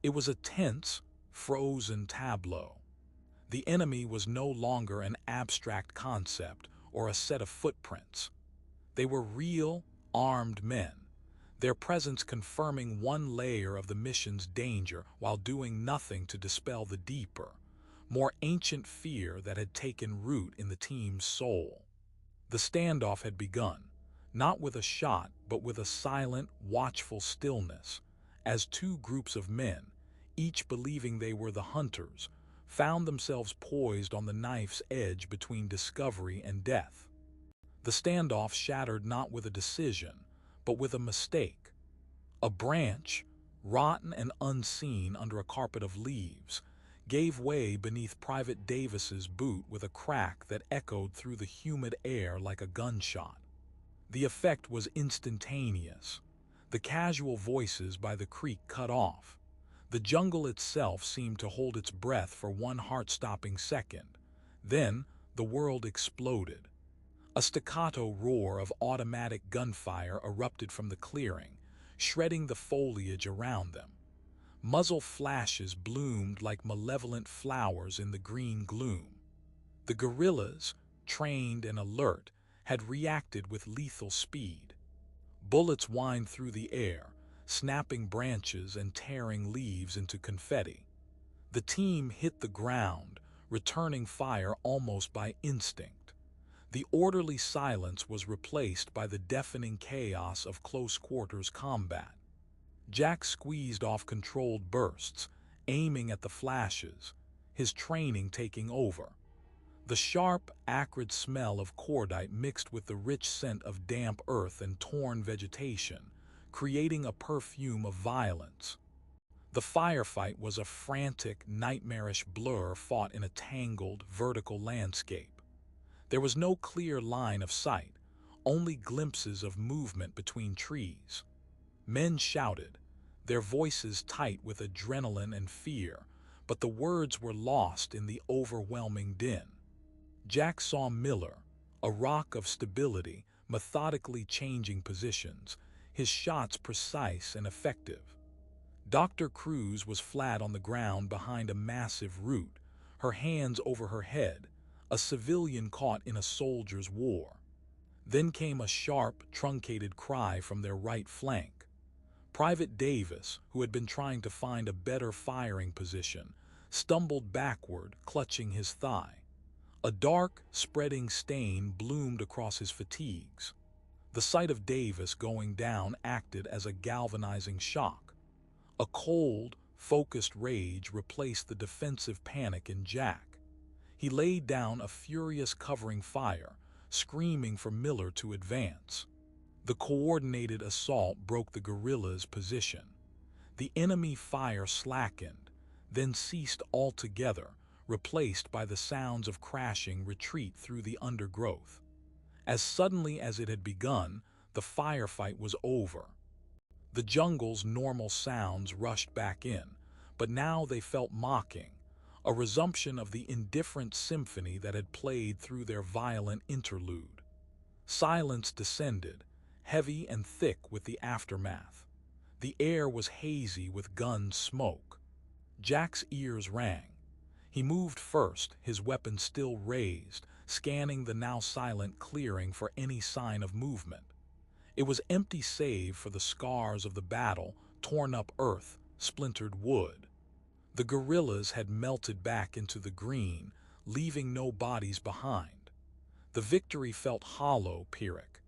It was a tense, frozen tableau. The enemy was no longer an abstract concept or a set of footprints. They were real, armed men. their presence confirming one layer of the mission's danger while doing nothing to dispel the deeper, more ancient fear that had taken root in the team's soul. The standoff had begun, not with a shot but with a silent, watchful stillness, as two groups of men, each believing they were the hunters, found themselves poised on the knife's edge between discovery and death. The standoff shattered not with a decision, but with a mistake. A branch, rotten and unseen under a carpet of leaves, gave way beneath Private Davis's boot with a crack that echoed through the humid air like a gunshot. The effect was instantaneous. The casual voices by the creek cut off. The jungle itself seemed to hold its breath for one heart-stopping second. Then, the world exploded. A staccato roar of automatic gunfire erupted from the clearing, shredding the foliage around them. Muzzle flashes bloomed like malevolent flowers in the green gloom. The guerrillas, trained and alert, had reacted with lethal speed. Bullets whined through the air, snapping branches and tearing leaves into confetti. The team hit the ground, returning fire almost by instinct. The orderly silence was replaced by the deafening chaos of close-quarters combat. Jack squeezed off controlled bursts, aiming at the flashes, his training taking over. The sharp, acrid smell of cordite mixed with the rich scent of damp earth and torn vegetation, creating a perfume of violence. The firefight was a frantic, nightmarish blur fought in a tangled, vertical landscape. There was no clear line of sight, only glimpses of movement between trees. Men shouted, their voices tight with adrenaline and fear, but the words were lost in the overwhelming din. Jack saw Miller, a rock of stability, methodically changing positions, his shots precise and effective. Dr. Cruz was flat on the ground behind a massive root, her hands over her head, a civilian caught in a soldier's war. Then came a sharp, truncated cry from their right flank. Private Davis, who had been trying to find a better firing position, stumbled backward, clutching his thigh. A dark, spreading stain bloomed across his fatigues. The sight of Davis going down acted as a galvanizing shock. A cold, focused rage replaced the defensive panic in Jack. He laid down a furious covering fire, screaming for Miller to advance. The coordinated assault broke the guerrillas' position. The enemy fire slackened, then ceased altogether, replaced by the sounds of crashing retreat through the undergrowth. As suddenly as it had begun, the firefight was over. The jungle's normal sounds rushed back in, but now they felt mocking, a resumption of the indifferent symphony that had played through their violent interlude. Silence descended, heavy and thick with the aftermath. The air was hazy with gun smoke. Jack's ears rang. He moved first, his weapon still raised, scanning the now silent clearing for any sign of movement. It was empty save for the scars of the battle, torn up earth, splintered wood. The guerrillas had melted back into the green, leaving no bodies behind. The victory felt hollow, Pyrrhic.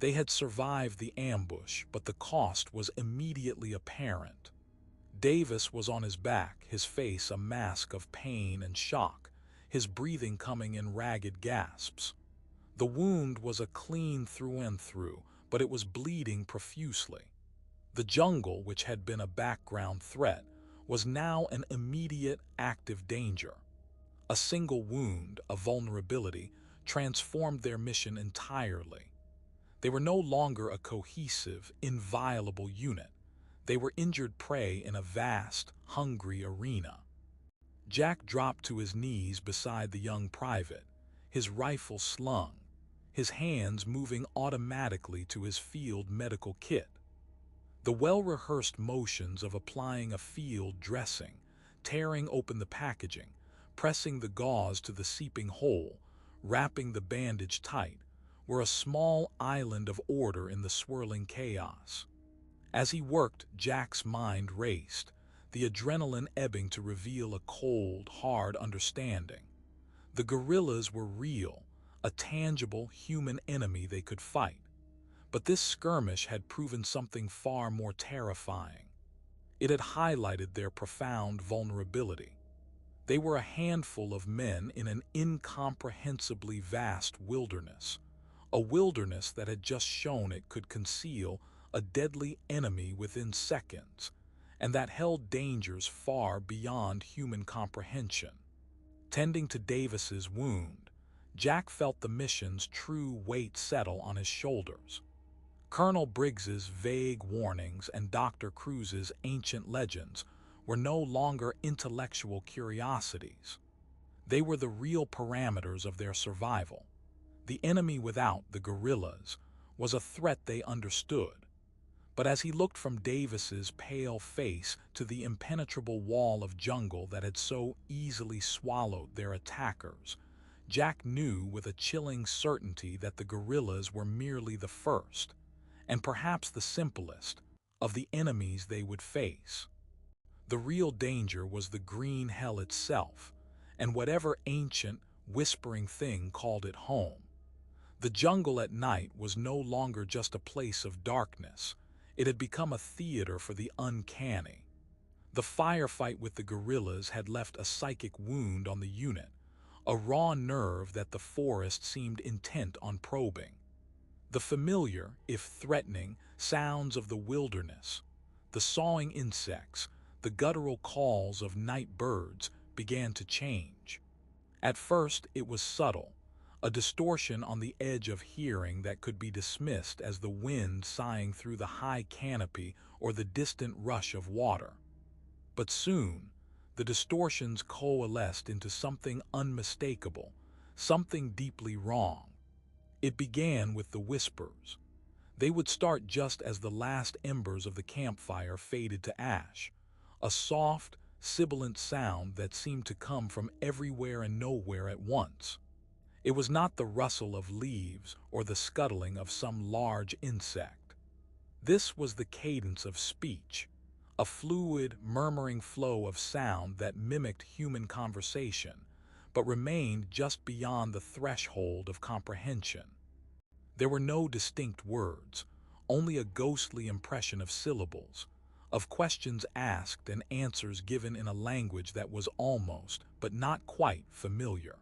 They had survived the ambush, but the cost was immediately apparent. Davis was on his back, his face a mask of pain and shock, his breathing coming in ragged gasps. The wound was a clean through and through, but it was bleeding profusely. The jungle, which had been a background threat, was now an immediate, active danger. A single wound, a vulnerability, transformed their mission entirely. They were no longer a cohesive, inviolable unit. They were injured prey in a vast, hungry arena. Jack dropped to his knees beside the young private, his rifle slung, his hands moving automatically to his field medical kit. The well-rehearsed motions of applying a field dressing, tearing open the packaging, pressing the gauze to the seeping hole, wrapping the bandage tight, were a small island of order in the swirling chaos. As he worked, Jack's mind raced, the adrenaline ebbing to reveal a cold, hard understanding. The gorillas were real, a tangible human enemy they could fight. But this skirmish had proven something far more terrifying. It had highlighted their profound vulnerability. They were a handful of men in an incomprehensibly vast wilderness, a wilderness that had just shown it could conceal a deadly enemy within seconds, and that held dangers far beyond human comprehension. Tending to Davis's wound, Jack felt the mission's true weight settle on his shoulders. Colonel Briggs's vague warnings and Dr. Cruz's ancient legends were no longer intellectual curiosities. They were the real parameters of their survival. The enemy without, the guerrillas, was a threat they understood. But as he looked from Davis's pale face to the impenetrable wall of jungle that had so easily swallowed their attackers, Jack knew with a chilling certainty that the guerrillas were merely the first, and perhaps the simplest, of the enemies they would face. The real danger was the green hell itself, and whatever ancient, whispering thing called it home. The jungle at night was no longer just a place of darkness. It had become a theater for the uncanny. The firefight with the guerrillas had left a psychic wound on the unit, a raw nerve that the forest seemed intent on probing. The familiar, if threatening, sounds of the wilderness, the sawing insects, the guttural calls of night birds began to change. At first it was subtle, a distortion on the edge of hearing that could be dismissed as the wind sighing through the high canopy or the distant rush of water. But soon, the distortions coalesced into something unmistakable, something deeply wrong. It began with the whispers. They would start just as the last embers of the campfire faded to ash, a soft, sibilant sound that seemed to come from everywhere and nowhere at once. It was not the rustle of leaves or the scuttling of some large insect. This was the cadence of speech, a fluid, murmuring flow of sound that mimicked human conversation, but remained just beyond the threshold of comprehension. There were no distinct words, only a ghostly impression of syllables, of questions asked and answers given in a language that was almost, but not quite, familiar.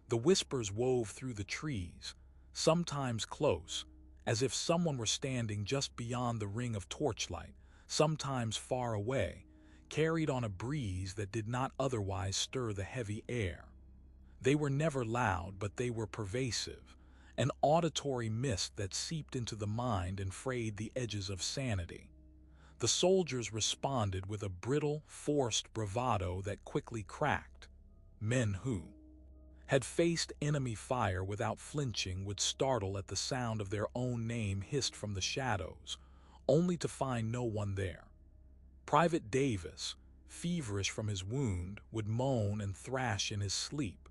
The whispers wove through the trees, sometimes close, as if someone were standing just beyond the ring of torchlight, sometimes far away, carried on a breeze that did not otherwise stir the heavy air. They were never loud, but they were pervasive, an auditory mist that seeped into the mind and frayed the edges of sanity. The soldiers responded with a brittle, forced bravado that quickly cracked. Men who had faced enemy fire without flinching would startle at the sound of their own name hissed from the shadows, only to find no one there. Private Davis, feverish from his wound, would moan and thrash in his sleep,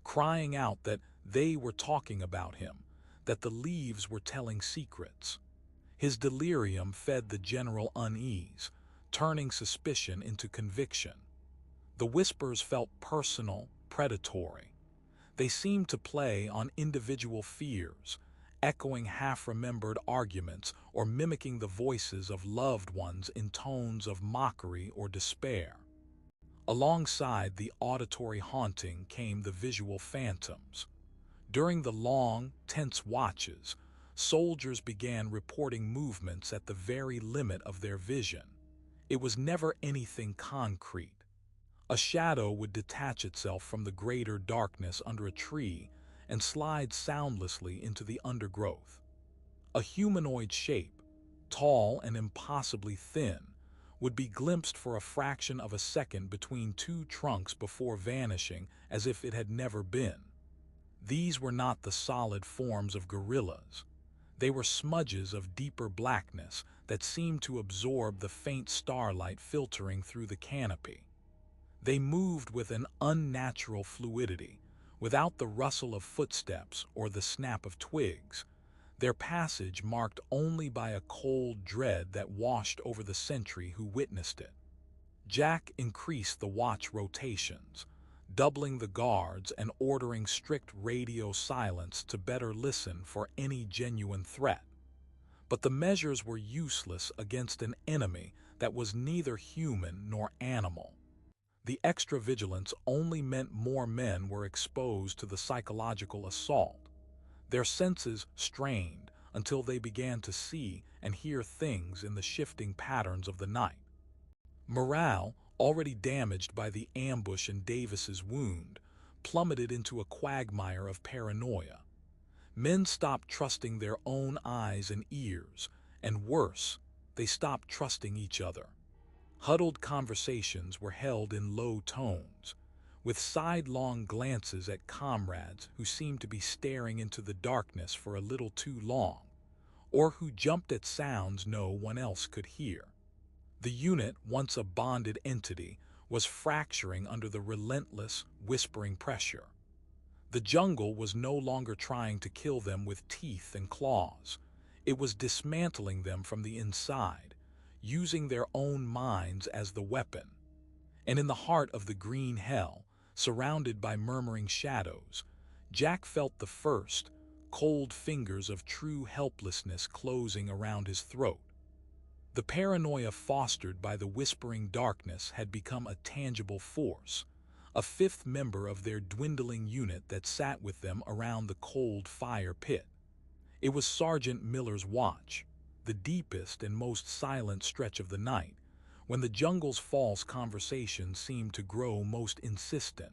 crying out that they were talking about him, that the leaves were telling secrets. His delirium fed the general unease, turning suspicion into conviction. The whispers felt personal, predatory. They seemed to play on individual fears, echoing half-remembered arguments or mimicking the voices of loved ones in tones of mockery or despair. Alongside the auditory haunting came the visual phantoms. During the long, tense watches, soldiers began reporting movements at the very limit of their vision. It was never anything concrete. A shadow would detach itself from the greater darkness under a tree and slide soundlessly into the undergrowth. A humanoid shape, tall and impossibly thin, would be glimpsed for a fraction of a second between two trunks before vanishing as if it had never been. These were not the solid forms of gorillas. They were smudges of deeper blackness that seemed to absorb the faint starlight filtering through the canopy. They moved with an unnatural fluidity, without the rustle of footsteps or the snap of twigs. their passage marked only by a cold dread that washed over the sentry who witnessed it. Jack increased the watch rotations, doubling the guards and ordering strict radio silence to better listen for any genuine threat. But the measures were useless against an enemy that was neither human nor animal. The extra vigilance only meant more men were exposed to the psychological assault, their senses strained until they began to see and hear things in the shifting patterns of the night. Morale, already damaged by the ambush and Davis's wound, plummeted into a quagmire of paranoia. Men stopped trusting their own eyes and ears, and worse, they stopped trusting each other. Huddled conversations were held in low tones, with sidelong glances at comrades who seemed to be staring into the darkness for a little too long, or who jumped at sounds no one else could hear. The unit, once a bonded entity, was fracturing under the relentless, whispering pressure. The jungle was no longer trying to kill them with teeth and claws. It was dismantling them from the inside, using their own minds as the weapon. And in the heart of the green hell, surrounded by murmuring shadows, Jack felt the first, cold fingers of true helplessness closing around his throat. The paranoia fostered by the whispering darkness had become a tangible force, a fifth member of their dwindling unit that sat with them around the cold fire pit. It was Sergeant Miller's watch, the deepest and most silent stretch of the night, when the jungle's false conversation seemed to grow most insistent.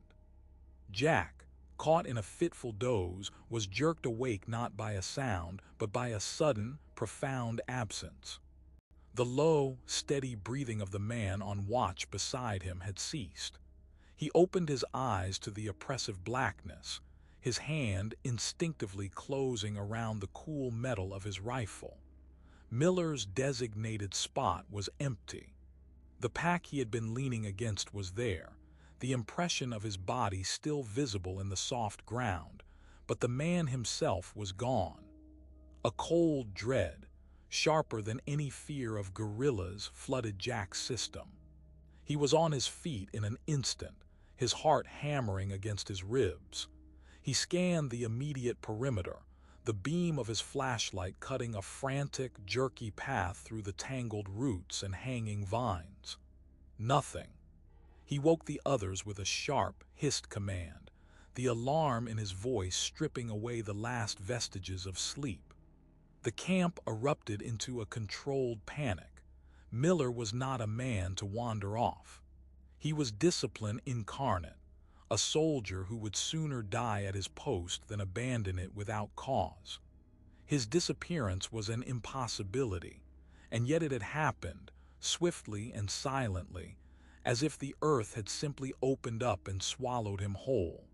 Jack, caught in a fitful doze, was jerked awake not by a sound, but by a sudden, profound absence. The low, steady breathing of the man on watch beside him had ceased. He opened his eyes to the oppressive blackness, his hand instinctively closing around the cool metal of his rifle. Miller's designated spot was empty. The pack he had been leaning against was there, the impression of his body still visible in the soft ground, but the man himself was gone. A cold dread, sharper than any fear of guerrillas, flooded Jack's system. He was on his feet in an instant, his heart hammering against his ribs. He scanned the immediate perimeter, the beam of his flashlight cutting a frantic, jerky path through the tangled roots and hanging vines. Nothing. He woke the others with a sharp, hissed command, the alarm in his voice stripping away the last vestiges of sleep. The camp erupted into a controlled panic. Miller was not a man to wander off. He was discipline incarnate, a soldier who would sooner die at his post than abandon it without cause. His disappearance was an impossibility, and yet it had happened, swiftly and silently, as if the earth had simply opened up and swallowed him whole.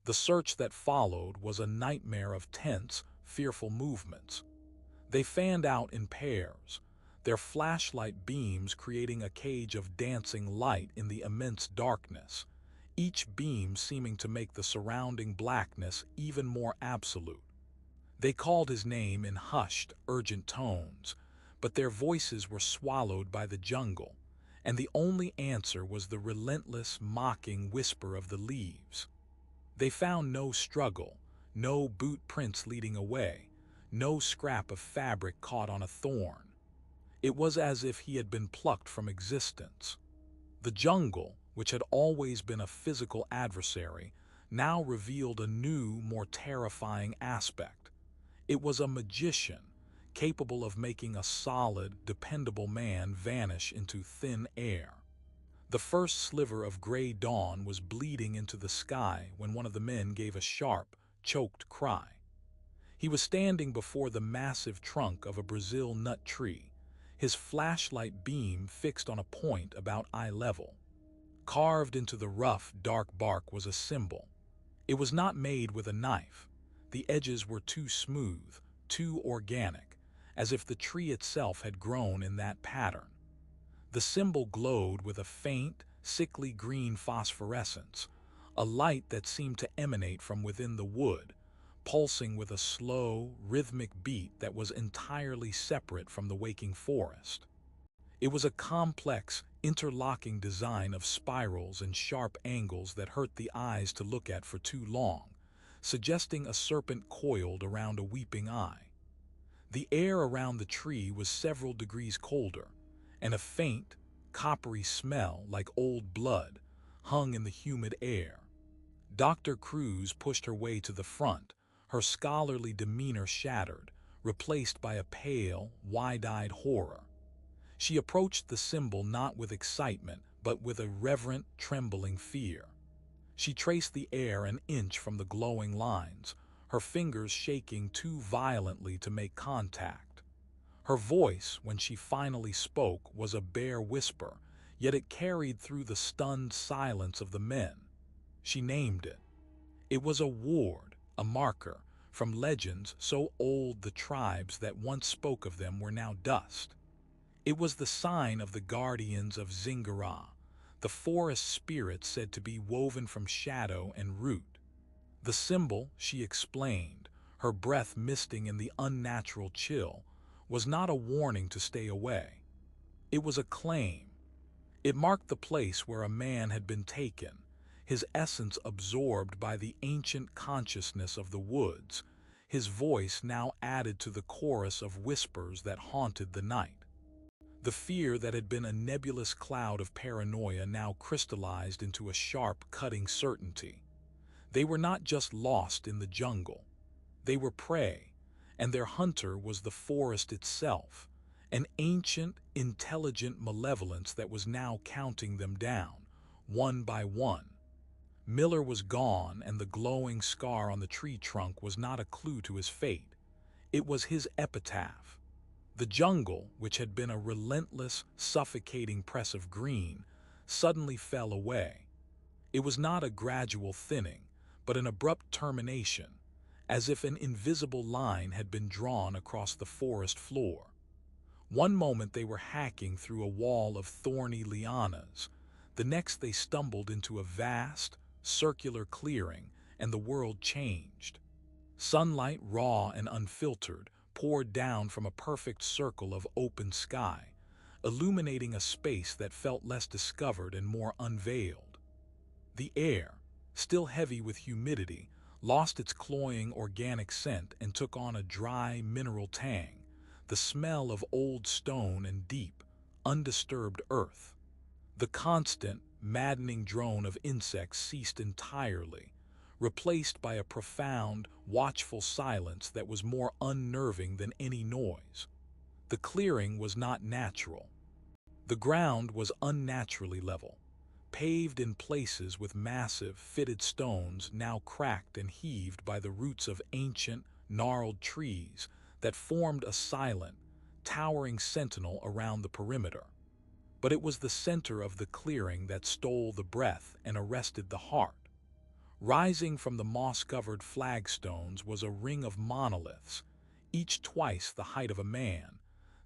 The search that followed was a nightmare of tense, fearful movements. They fanned out in pairs, their flashlight beams creating a cage of dancing light in the immense darkness, each beam seeming to make the surrounding blackness even more absolute. They called his name in hushed, urgent tones, but their voices were swallowed by the jungle, and the only answer was the relentless, mocking whisper of the leaves. They found no struggle, no boot prints leading away, no scrap of fabric caught on a thorn. It was as if he had been plucked from existence. The jungle, which had always been a physical adversary, now revealed a new, more terrifying aspect. It was a magician, capable of making a solid, dependable man vanish into thin air. The first sliver of gray dawn was bleeding into the sky when one of the men gave a sharp, choked cry. He was standing before the massive trunk of a Brazil nut tree, his flashlight beam fixed on a point about eye level. Carved into the rough, dark bark was a symbol. It was not made with a knife. The edges were too smooth, too organic, as if the tree itself had grown in that pattern. The symbol glowed with a faint, sickly green phosphorescence, a light that seemed to emanate from within the wood, pulsing with a slow, rhythmic beat that was entirely separate from the waking forest. It was a complex, interlocking design of spirals and sharp angles that hurt the eyes to look at for too long, suggesting a serpent coiled around a weeping eye. The air around the tree was several degrees colder, and a faint, coppery smell like old blood hung in the humid air. Dr. Cruz pushed her way to the front, her scholarly demeanor shattered, replaced by a pale, wide-eyed horror. She approached the symbol not with excitement, but with a reverent, trembling fear. She traced the air an inch from the glowing lines, her fingers shaking too violently to make contact. Her voice, when she finally spoke, was a bare whisper, yet it carried through the stunned silence of the men. She named it. It was a ward, a marker, from legends so old the tribes that once spoke of them were now dust. It was the sign of the guardians of Zingara, the forest spirit said to be woven from shadow and root. The symbol, she explained, her breath misting in the unnatural chill, was not a warning to stay away. It was a claim. It marked the place where a man had been taken, his essence absorbed by the ancient consciousness of the woods, his voice now added to the chorus of whispers that haunted the night. The fear that had been a nebulous cloud of paranoia now crystallized into a sharp, cutting certainty. They were not just lost in the jungle. They were prey, and their hunter was the forest itself, an ancient, intelligent malevolence that was now counting them down, one by one. Miller was gone, and the glowing scar on the tree trunk was not a clue to his fate. It was his epitaph. The jungle, which had been a relentless, suffocating press of green, suddenly fell away. It was not a gradual thinning, but an abrupt termination, as if an invisible line had been drawn across the forest floor. One moment they were hacking through a wall of thorny lianas, the next they stumbled into a vast, circular clearing, and the world changed. Sunlight, raw and unfiltered, poured down from a perfect circle of open sky, illuminating a space that felt less discovered and more unveiled. The air, still heavy with humidity, lost its cloying organic scent and took on a dry mineral tang, the smell of old stone and deep, undisturbed earth. The constant, maddening drone of insects ceased entirely, replaced by a profound, watchful silence that was more unnerving than any noise. The clearing was not natural. The ground was unnaturally level, paved in places with massive, fitted stones now cracked and heaved by the roots of ancient, gnarled trees that formed a silent, towering sentinel around the perimeter. But it was the center of the clearing that stole the breath and arrested the heart. Rising from the moss-covered flagstones was a ring of monoliths, each twice the height of a man,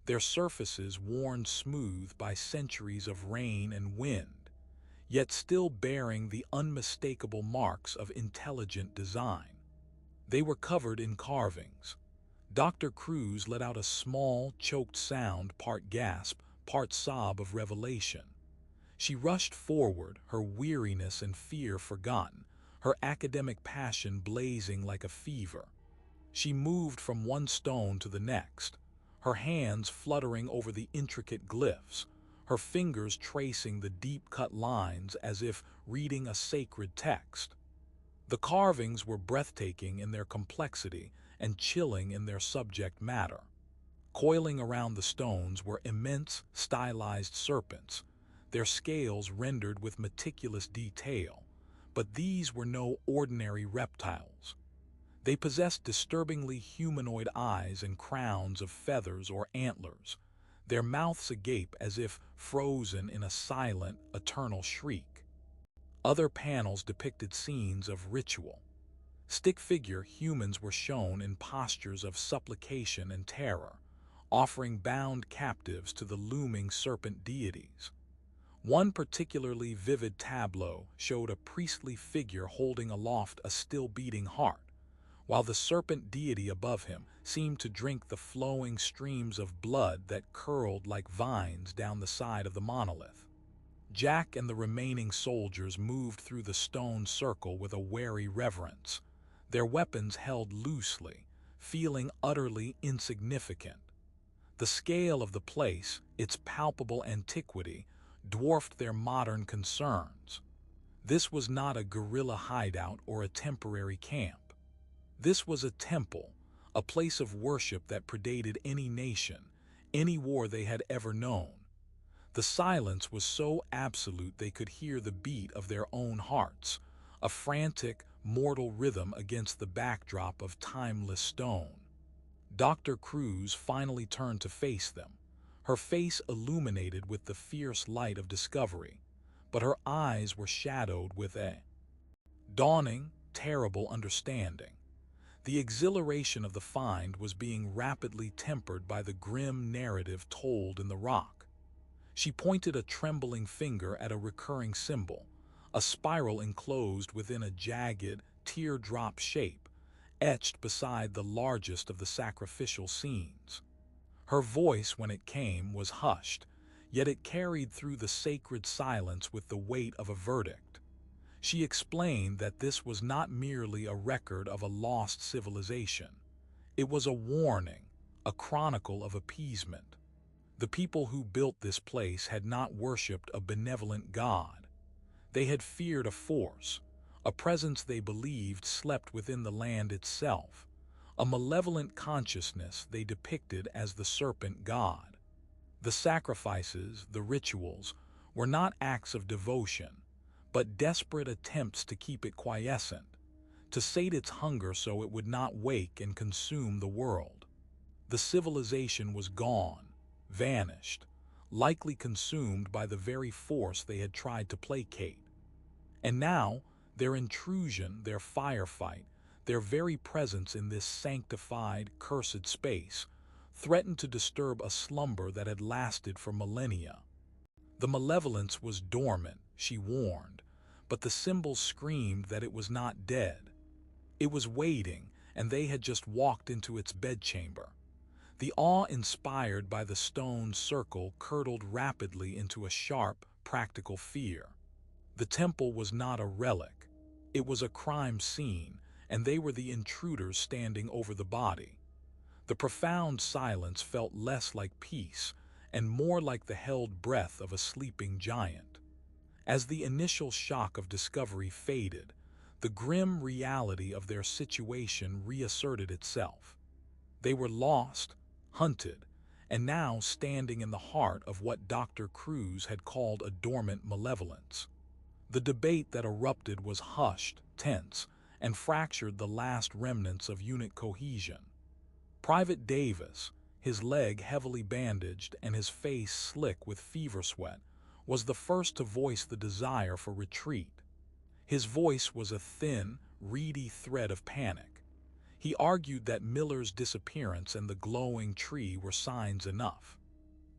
their surfaces worn smooth by centuries of rain and wind, yet still bearing the unmistakable marks of intelligent design. They were covered in carvings. Dr. Cruz let out a small, choked sound, part gasp, part sob of revelation. She rushed forward, her weariness and fear forgotten, her academic passion blazing like a fever. She moved from one stone to the next, her hands fluttering over the intricate glyphs, her fingers tracing the deep-cut lines as if reading a sacred text. The carvings were breathtaking in their complexity and chilling in their subject matter. Coiling around the stones were immense, stylized serpents, their scales rendered with meticulous detail. But these were no ordinary reptiles. They possessed disturbingly humanoid eyes and crowns of feathers or antlers, their mouths agape as if frozen in a silent, eternal shriek. Other panels depicted scenes of ritual. Stick-figure humans were shown in postures of supplication and terror, offering bound captives to the looming serpent deities. One particularly vivid tableau showed a priestly figure holding aloft a still-beating heart, while the serpent deity above him seemed to drink the flowing streams of blood that curled like vines down the side of the monolith. Jack and the remaining soldiers moved through the stone circle with a wary reverence, their weapons held loosely, feeling utterly insignificant. The scale of the place, its palpable antiquity, dwarfed their modern concerns. This was not a guerrilla hideout or a temporary camp. This was a temple, a place of worship that predated any nation, any war they had ever known. The silence was so absolute they could hear the beat of their own hearts, a frantic, mortal rhythm against the backdrop of timeless stone. Dr. Cruz finally turned to face them, her face illuminated with the fierce light of discovery, but her eyes were shadowed with a dawning, terrible understanding. The exhilaration of the find was being rapidly tempered by the grim narrative told in the rock. She pointed a trembling finger at a recurring symbol, a spiral enclosed within a jagged, teardrop shape, etched beside the largest of the sacrificial scenes. Her voice, when it came, was hushed, yet it carried through the sacred silence with the weight of a verdict. She explained that this was not merely a record of a lost civilization. It was a warning, a chronicle of appeasement. The people who built this place had not worshipped a benevolent God. They had feared a force, a presence they believed slept within the land itself, a malevolent consciousness they depicted as the serpent god. The sacrifices, the rituals, were not acts of devotion, but desperate attempts to keep it quiescent, to sate its hunger so it would not wake and consume the world. The civilization was gone, vanished, likely consumed by the very force they had tried to placate. And now, their intrusion, their firefight, their very presence in this sanctified, cursed space, threatened to disturb a slumber that had lasted for millennia. The malevolence was dormant, she warned, but the symbols screamed that it was not dead. It was waiting, and they had just walked into its bedchamber. The awe inspired by the stone circle curdled rapidly into a sharp, practical fear. The temple was not a relic. It was a crime scene, and they were the intruders standing over the body. The profound silence felt less like peace and more like the held breath of a sleeping giant. As the initial shock of discovery faded, the grim reality of their situation reasserted itself. They were lost, hunted, and now standing in the heart of what Dr. Cruz had called a dormant malevolence. The debate that erupted was hushed, tense, and fractured the last remnants of unit cohesion. Private Davis, his leg heavily bandaged and his face slick with fever sweat, was the first to voice the desire for retreat. His voice was a thin, reedy thread of panic. He argued that Miller's disappearance and the glowing tree were signs enough.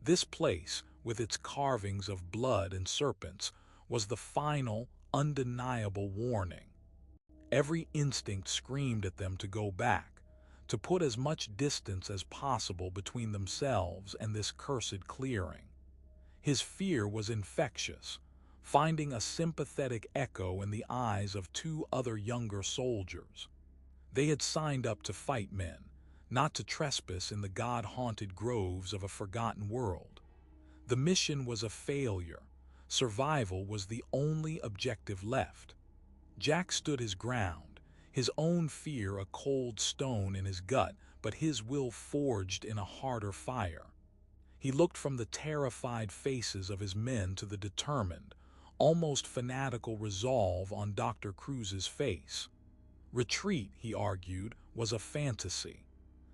This place, with its carvings of blood and serpents, was the final, undeniable warning. Every instinct screamed at them to go back, to put as much distance as possible between themselves and this cursed clearing. His fear was infectious, finding a sympathetic echo in the eyes of two other younger soldiers. They had signed up to fight men, not to trespass in the god-haunted groves of a forgotten world. The mission was a failure. Survival was the only objective left. Jack stood his ground, his own fear a cold stone in his gut, but his will forged in a harder fire. He looked from the terrified faces of his men to the determined, almost fanatical resolve on Dr. Cruz's face. Retreat, he argued, was a fantasy.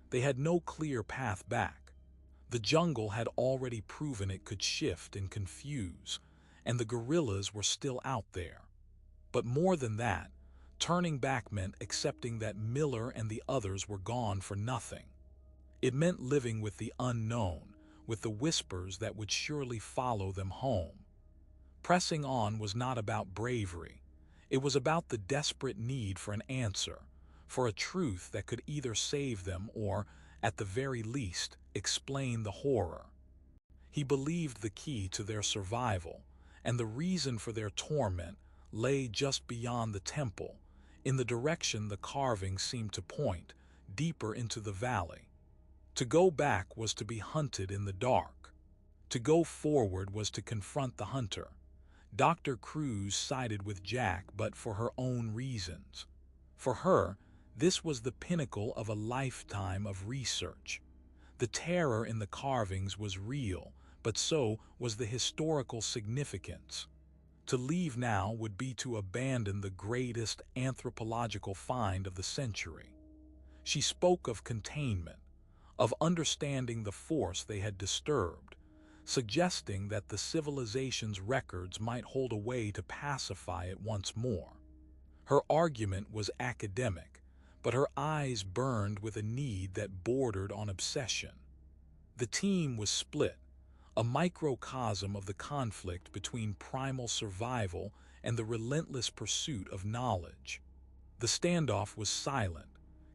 They had no clear path back. The jungle had already proven it could shift and confuse, and the guerrillas were still out there. But more than that, turning back meant accepting that Miller and the others were gone for nothing. It meant living with the unknown, with the whispers that would surely follow them home. Pressing on was not about bravery. It was about the desperate need for an answer, for a truth that could either save them or, at the very least, explain the horror. He believed the key to their survival, and the reason for their torment, lay just beyond the temple, in the direction the carvings seemed to point, deeper into the valley. To go back was to be hunted in the dark. To go forward was to confront the hunter. Dr. Cruz sided with Jack, but for her own reasons. For her, this was the pinnacle of a lifetime of research. The terror in the carvings was real, but so was the historical significance. To leave now would be to abandon the greatest anthropological find of the century. She spoke of containment, of understanding the force they had disturbed, suggesting that the civilization's records might hold a way to pacify it once more. Her argument was academic, but her eyes burned with a need that bordered on obsession. The team was split, a microcosm of the conflict between primal survival and the relentless pursuit of knowledge. The standoff was silent,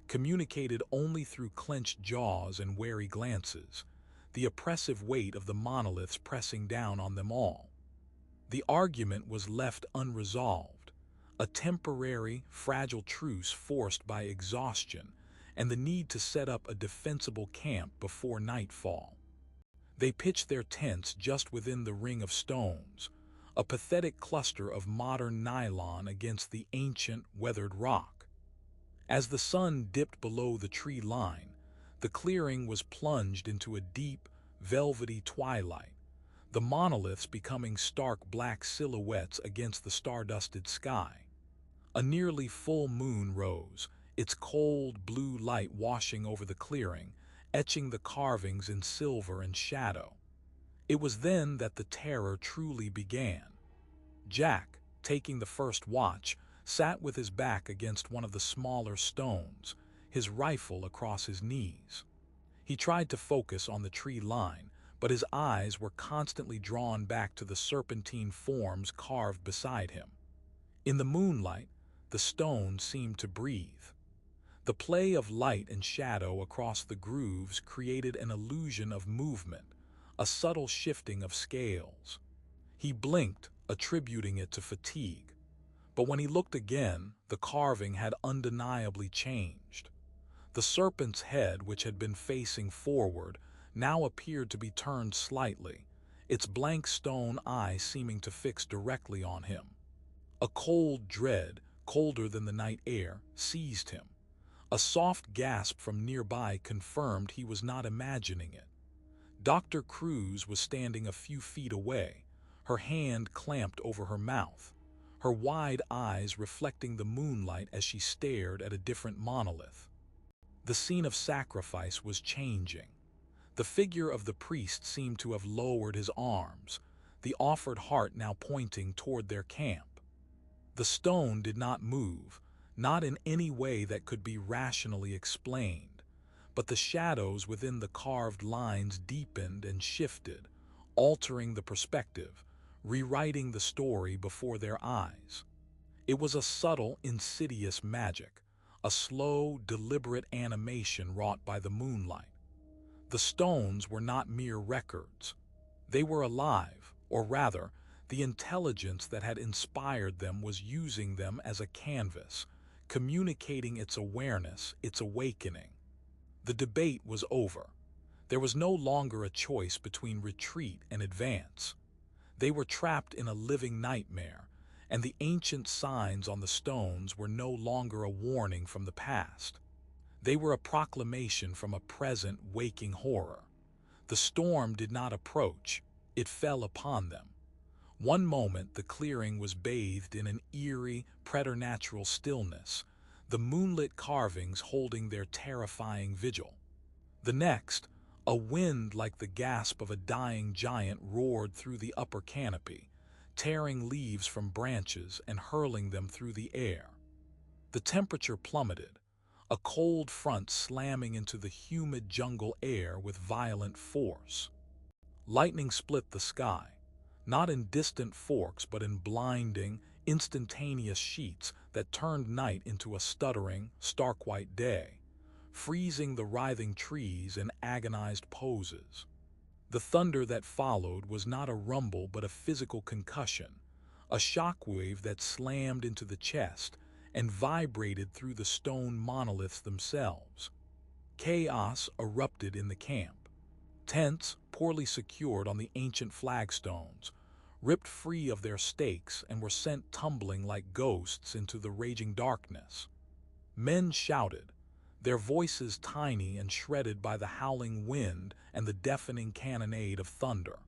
communicated only through clenched jaws and wary glances, the oppressive weight of the monoliths pressing down on them all. The argument was left unresolved, a temporary, fragile truce forced by exhaustion and the need to set up a defensible camp before nightfall. They pitched their tents just within the ring of stones, a pathetic cluster of modern nylon against the ancient, weathered rock. As the sun dipped below the tree line, the clearing was plunged into a deep, velvety twilight, the monoliths becoming stark black silhouettes against the star-dusted sky. A nearly full moon rose, its cold blue light washing over the clearing, etching the carvings in silver and shadow. It was then that the terror truly began. Jack, taking the first watch, sat with his back against one of the smaller stones, his rifle across his knees. He tried to focus on the tree line, but his eyes were constantly drawn back to the serpentine forms carved beside him. In the moonlight, the stone seemed to breathe. The play of light and shadow across the grooves created an illusion of movement, a subtle shifting of scales. He blinked, attributing it to fatigue. But when he looked again, the carving had undeniably changed. The serpent's head, which had been facing forward, now appeared to be turned slightly, its blank stone eye seeming to fix directly on him. A cold dread, colder than the night air, seized him. A soft gasp from nearby confirmed he was not imagining it. Dr. Cruz was standing a few feet away, her hand clamped over her mouth, her wide eyes reflecting the moonlight as she stared at a different monolith. The scene of sacrifice was changing. The figure of the priest seemed to have lowered his arms, the offered heart now pointing toward their camp. The stone did not move, not in any way that could be rationally explained, but the shadows within the carved lines deepened and shifted, altering the perspective, rewriting the story before their eyes. It was a subtle, insidious magic, a slow, deliberate animation wrought by the moonlight. The stones were not mere records. They were alive, or rather, the intelligence that had inspired them was using them as a canvas, communicating its awareness, its awakening. The debate was over. There was no longer a choice between retreat and advance. They were trapped in a living nightmare, and the ancient signs on the stones were no longer a warning from the past. They were a proclamation from a present waking horror. The storm did not approach, it fell upon them. One moment the clearing was bathed in an eerie, preternatural stillness, the moonlit carvings holding their terrifying vigil. The next, a wind like the gasp of a dying giant roared through the upper canopy, tearing leaves from branches and hurling them through the air. The temperature plummeted, a cold front slamming into the humid jungle air with violent force. Lightning split the sky, not in distant forks but in blinding, instantaneous sheets that turned night into a stuttering, stark-white day, freezing the writhing trees in agonized poses. The thunder that followed was not a rumble but a physical concussion, a shockwave that slammed into the chest and vibrated through the stone monoliths themselves. Chaos erupted in the camp. Tents, poorly secured on the ancient flagstones, ripped free of their stakes and were sent tumbling like ghosts into the raging darkness. Men shouted, their voices tiny and shredded by the howling wind and the deafening cannonade of thunder.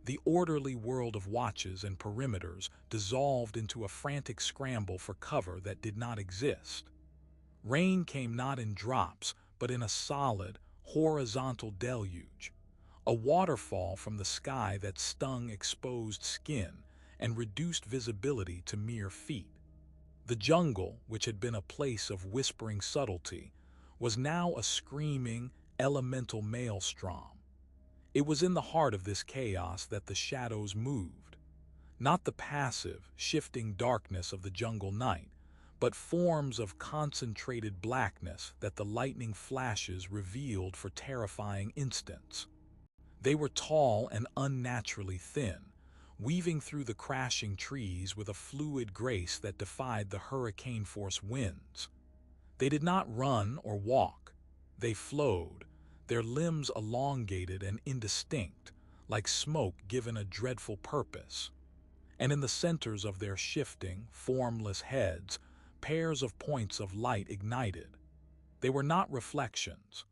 The orderly world of watches and perimeters dissolved into a frantic scramble for cover that did not exist. Rain came not in drops, but in a solid, horizontal deluge, a waterfall from the sky that stung exposed skin and reduced visibility to mere feet. The jungle, which had been a place of whispering subtlety, was now a screaming, elemental maelstrom. It was in the heart of this chaos that the shadows moved, not the passive, shifting darkness of the jungle night, but forms of concentrated blackness that the lightning flashes revealed for terrifying instants. They were tall and unnaturally thin, weaving through the crashing trees with a fluid grace that defied the hurricane-force winds. They did not run or walk. They flowed, their limbs elongated and indistinct, like smoke given a dreadful purpose. And in the centers of their shifting, formless heads, pairs of points of light ignited. They were not reflections.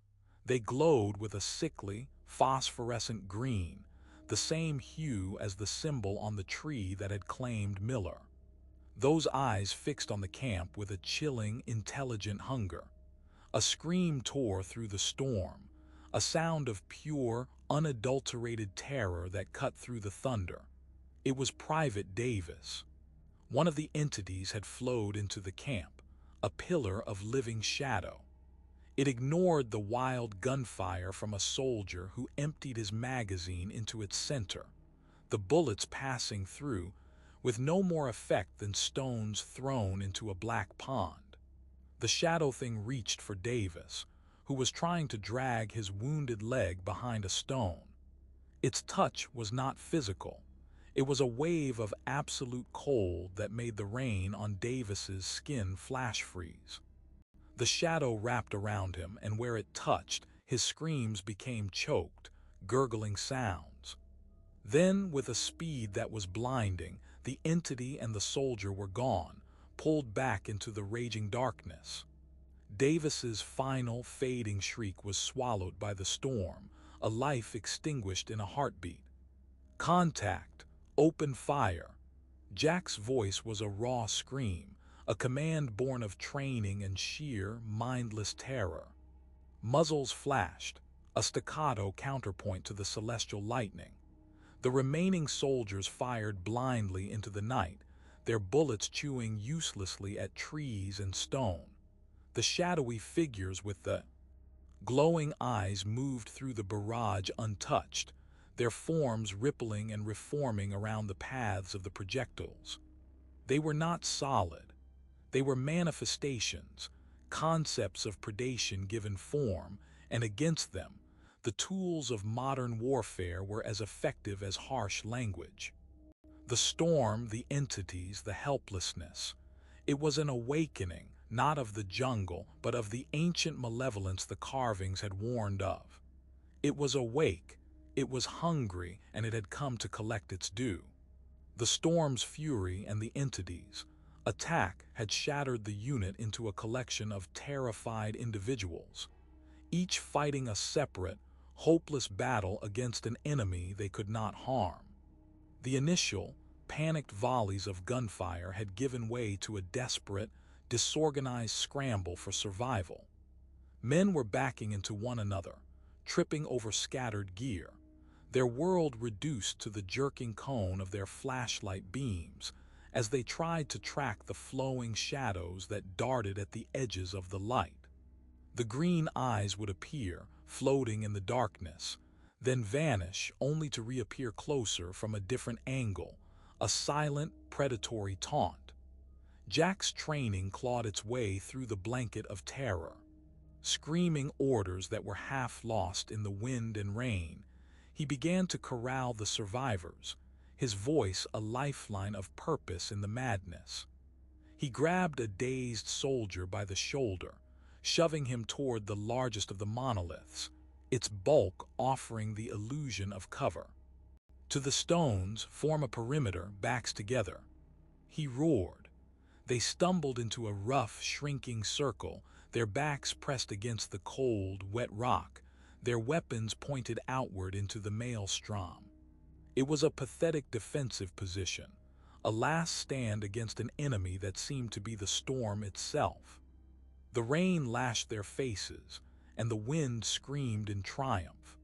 They glowed with a sickly, phosphorescent green, the same hue as the symbol on the tree that had claimed Miller. Those eyes fixed on the camp with a chilling, intelligent hunger. A scream tore through the storm, a sound of pure, unadulterated terror that cut through the thunder. It was Private Davis. One of the entities had flowed into the camp, a pillar of living shadow. It ignored the wild gunfire from a soldier who emptied his magazine into its center, the bullets passing through, with no more effect than stones thrown into a black pond. The shadow thing reached for Davis, who was trying to drag his wounded leg behind a stone. Its touch was not physical. It was a wave of absolute cold that made the rain on Davis's skin flash freeze. The shadow wrapped around him, and where it touched, his screams became choked, gurgling sounds. Then, with a speed that was blinding, the entity and the soldier were gone, pulled back into the raging darkness. Davis's final, fading shriek was swallowed by the storm, a life extinguished in a heartbeat. Contact! Open fire! Jack's voice was a raw scream, a command born of training and sheer, mindless terror. Muzzles flashed, a staccato counterpoint to the celestial lightning. The remaining soldiers fired blindly into the night, their bullets chewing uselessly at trees and stone. The shadowy figures with the glowing eyes moved through the barrage untouched, their forms rippling and reforming around the paths of the projectiles. They were not solid. They were manifestations, concepts of predation given form, and against them, the tools of modern warfare were as effective as harsh language. The storm, the entities, the helplessness. It was an awakening, not of the jungle, but of the ancient malevolence the carvings had warned of. It was awake, it was hungry, and it had come to collect its due. The storm's fury and the entities' attack had shattered the unit into a collection of terrified individuals, each fighting a separate, hopeless battle against an enemy they could not harm. The initial, panicked volleys of gunfire had given way to a desperate, disorganized scramble for survival. Men were backing into one another, tripping over scattered gear, their world reduced to the jerking cone of their flashlight beams as they tried to track the flowing shadows that darted at the edges of the light. The green eyes would appear, floating in the darkness, then vanish only to reappear closer from a different angle, a silent, predatory taunt. Jack's training clawed its way through the blanket of terror. Screaming orders that were half lost in the wind and rain, he began to corral the survivors, his voice a lifeline of purpose in the madness. He grabbed a dazed soldier by the shoulder, shoving him toward the largest of the monoliths, its bulk offering the illusion of cover. "To the stones, form a perimeter, backs together," he roared. They stumbled into a rough, shrinking circle, their backs pressed against the cold, wet rock, their weapons pointed outward into the maelstrom. It was a pathetic defensive position, a last stand against an enemy that seemed to be the storm itself. The rain lashed their faces, and the wind screamed in triumph.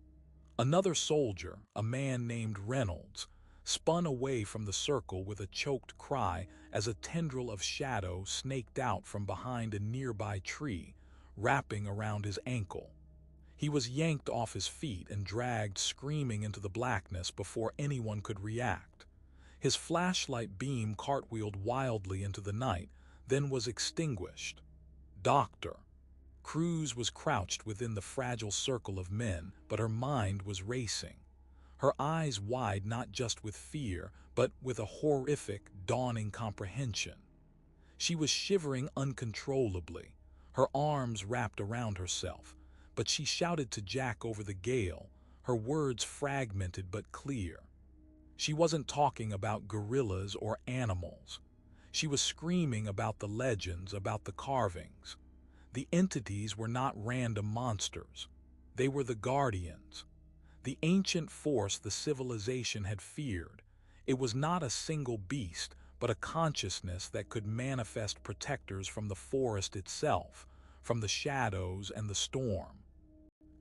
Another soldier, a man named Reynolds, spun away from the circle with a choked cry as a tendril of shadow snaked out from behind a nearby tree, wrapping around his ankle. He was yanked off his feet and dragged screaming into the blackness before anyone could react. His flashlight beam cartwheeled wildly into the night, then was extinguished. "Doctor." Cruz was crouched within the fragile circle of men, but her mind was racing. Her eyes wide not just with fear, but with a horrific, dawning comprehension. She was shivering uncontrollably, her arms wrapped around herself, but she shouted to Jack over the gale, her words fragmented but clear. She wasn't talking about gorillas or animals. She was screaming about the legends, about the carvings. The entities were not random monsters. They were the guardians. The ancient force the civilization had feared. It was not a single beast, but a consciousness that could manifest protectors from the forest itself, from the shadows and the storm.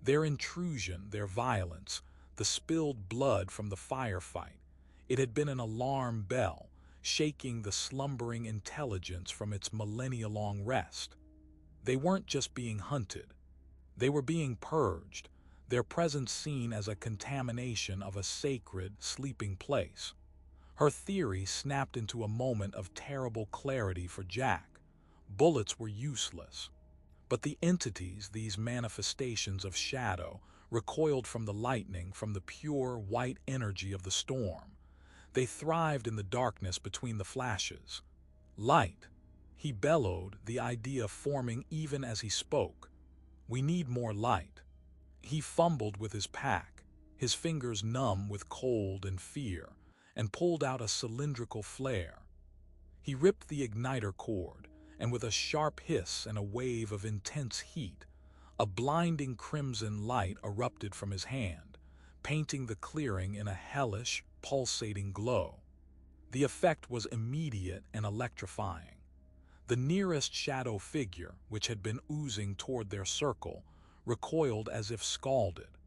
Their intrusion, their violence, the spilled blood from the firefight, it had been an alarm bell, shaking the slumbering intelligence from its millennia-long rest. They weren't just being hunted. They were being purged, their presence seen as a contamination of a sacred, sleeping place. Her theory snapped into a moment of terrible clarity for Jack. Bullets were useless. But the entities, these manifestations of shadow, recoiled from the lightning, from the pure, white energy of the storm. They thrived in the darkness between the flashes. "Light," he bellowed, the idea forming even as he spoke. "We need more light." He fumbled with his pack, his fingers numb with cold and fear, and pulled out a cylindrical flare. He ripped the igniter cord, and with a sharp hiss and a wave of intense heat, a blinding crimson light erupted from his hand, painting the clearing in a hellish, pulsating glow. The effect was immediate and electrifying. The nearest shadow figure, which had been oozing toward their circle, recoiled as if scalded.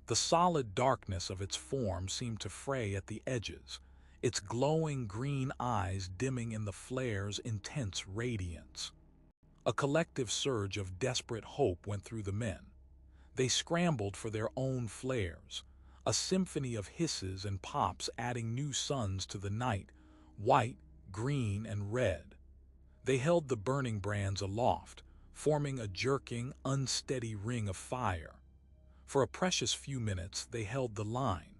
The solid darkness of its form seemed to fray at the edges, its glowing green eyes dimming in the flare's intense radiance. A collective surge of desperate hope went through the men. They scrambled for their own flares, a symphony of hisses and pops adding new suns to the night, white, green, and red. They held the burning brands aloft, forming a jerking, unsteady ring of fire. For a precious few minutes they held the line.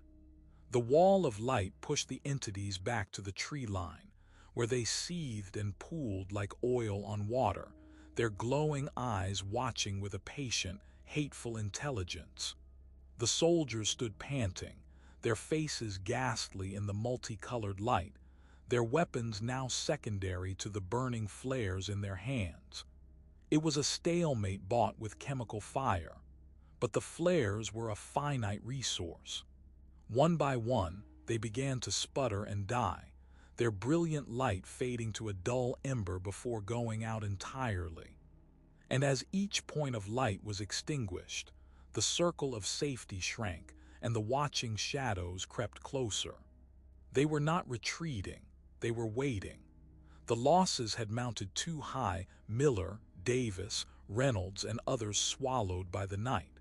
The wall of light pushed the entities back to the tree line, where they seethed and pooled like oil on water, their glowing eyes watching with a patient, hateful intelligence. The soldiers stood panting, their faces ghastly in the multicolored light, their weapons now secondary to the burning flares in their hands. It was a stalemate bought with chemical fire, but the flares were a finite resource. One by one, they began to sputter and die, their brilliant light fading to a dull ember before going out entirely. And as each point of light was extinguished, the circle of safety shrank, and the watching shadows crept closer. They were not retreating, they were waiting. The losses had mounted too high, Miller, Davis, Reynolds, and others swallowed by the night.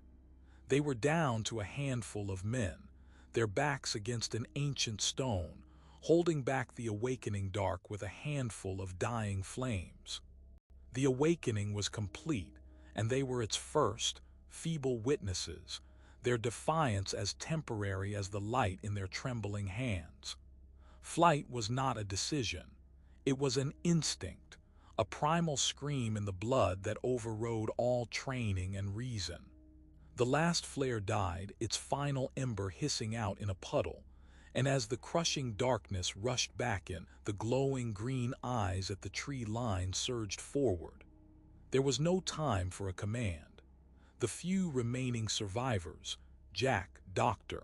They were down to a handful of men, their backs against an ancient stone, holding back the awakening dark with a handful of dying flames. The awakening was complete, and they were its first, feeble witnesses, their defiance as temporary as the light in their trembling hands. Flight was not a decision. It was an instinct, a primal scream in the blood that overrode all training and reason. The last flare died, its final ember hissing out in a puddle, and as the crushing darkness rushed back in, the glowing green eyes at the tree line surged forward. There was no time for a command. The few remaining survivors, Jack, Doctor,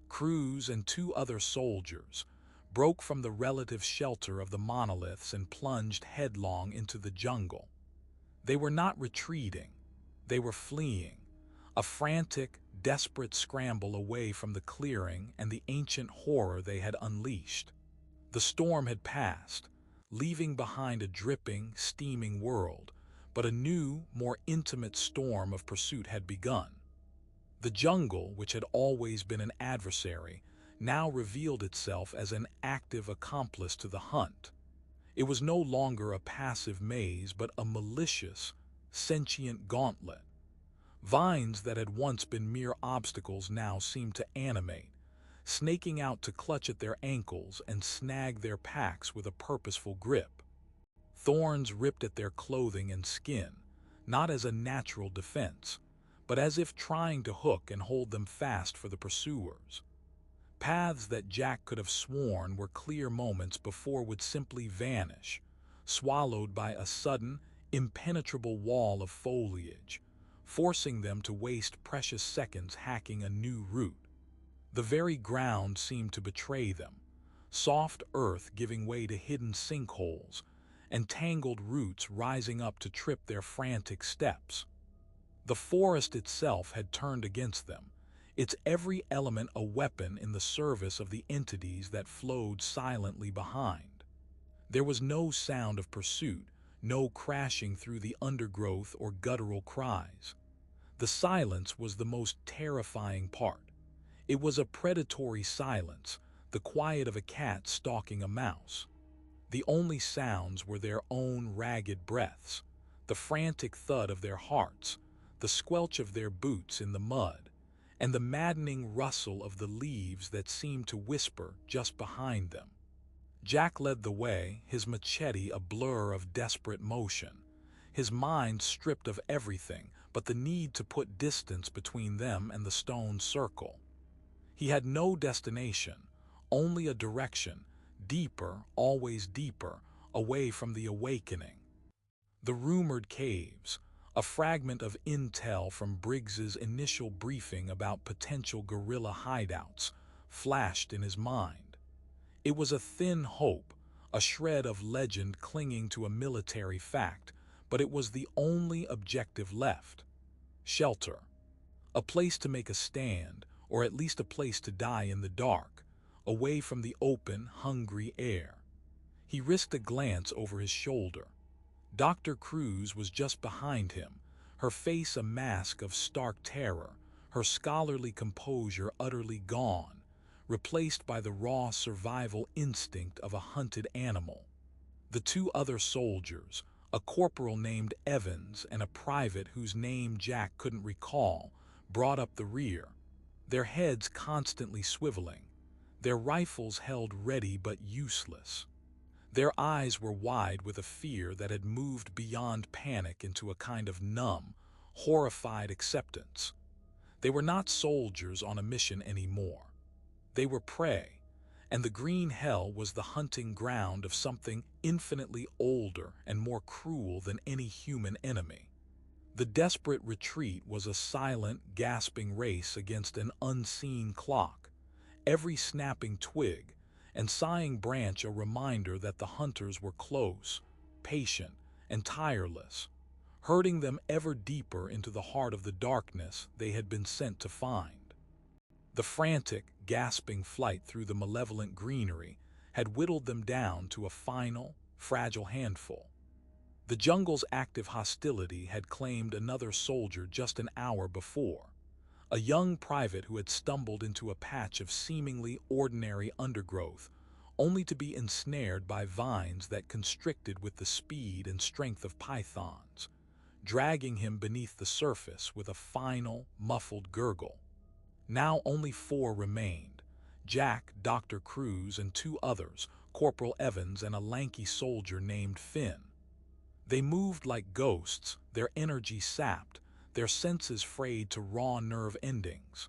Cruz, and two other soldiers, broke from the relative shelter of the monoliths and plunged headlong into the jungle. They were not retreating, they were fleeing, a frantic, desperate scramble away from the clearing and the ancient horror they had unleashed. The storm had passed, leaving behind a dripping, steaming world, but a new, more intimate storm of pursuit had begun. The jungle, which had always been an adversary, now revealed itself as an active accomplice to the hunt. It was no longer a passive maze, but a malicious, sentient gauntlet. Vines that had once been mere obstacles now seemed to animate, snaking out to clutch at their ankles and snag their packs with a purposeful grip. Thorns ripped at their clothing and skin, not as a natural defense, but as if trying to hook and hold them fast for the pursuers. Paths that Jack could have sworn were clear moments before would simply vanish, swallowed by a sudden, impenetrable wall of foliage, forcing them to waste precious seconds hacking a new route. The very ground seemed to betray them, soft earth giving way to hidden sinkholes, and tangled roots rising up to trip their frantic steps. The forest itself had turned against them, its every element a weapon in the service of the entities that flowed silently behind. There was no sound of pursuit, no crashing through the undergrowth or guttural cries. The silence was the most terrifying part. It was a predatory silence, the quiet of a cat stalking a mouse. The only sounds were their own ragged breaths, the frantic thud of their hearts, the squelch of their boots in the mud, and the maddening rustle of the leaves that seemed to whisper just behind them. Jack led the way, his machete a blur of desperate motion, his mind stripped of everything but the need to put distance between them and the stone circle. He had no destination, only a direction, deeper, always deeper, away from the awakening. The rumored caves, a fragment of intel from Briggs's initial briefing about potential guerrilla hideouts, flashed in his mind. It was a thin hope, a shred of legend clinging to a military fact, but it was the only objective left. Shelter. A place to make a stand, or at least a place to die in the dark, away from the open, hungry air. He risked a glance over his shoulder. Dr. Cruz was just behind him, her face a mask of stark terror, her scholarly composure utterly gone, replaced by the raw survival instinct of a hunted animal. The two other soldiers, a corporal named Evans and a private whose name Jack couldn't recall, brought up the rear, their heads constantly swiveling, their rifles held ready but useless. Their eyes were wide with a fear that had moved beyond panic into a kind of numb, horrified acceptance. They were not soldiers on a mission anymore. They were prey, and the green hell was the hunting ground of something infinitely older and more cruel than any human enemy. The desperate retreat was a silent, gasping race against an unseen clock, every snapping twig and sighing branch a reminder that the hunters were close, patient, and tireless, herding them ever deeper into the heart of the darkness they had been sent to find. The frantic, gasping flight through the malevolent greenery had whittled them down to a final, fragile handful. The jungle's active hostility had claimed another soldier just an hour before, a young private who had stumbled into a patch of seemingly ordinary undergrowth, only to be ensnared by vines that constricted with the speed and strength of pythons, dragging him beneath the surface with a final, muffled gurgle. Now only four remained: Jack, Dr. Cruz, and two others, Corporal Evans and a lanky soldier named Finn. They moved like ghosts, their energy sapped, their senses frayed to raw nerve endings.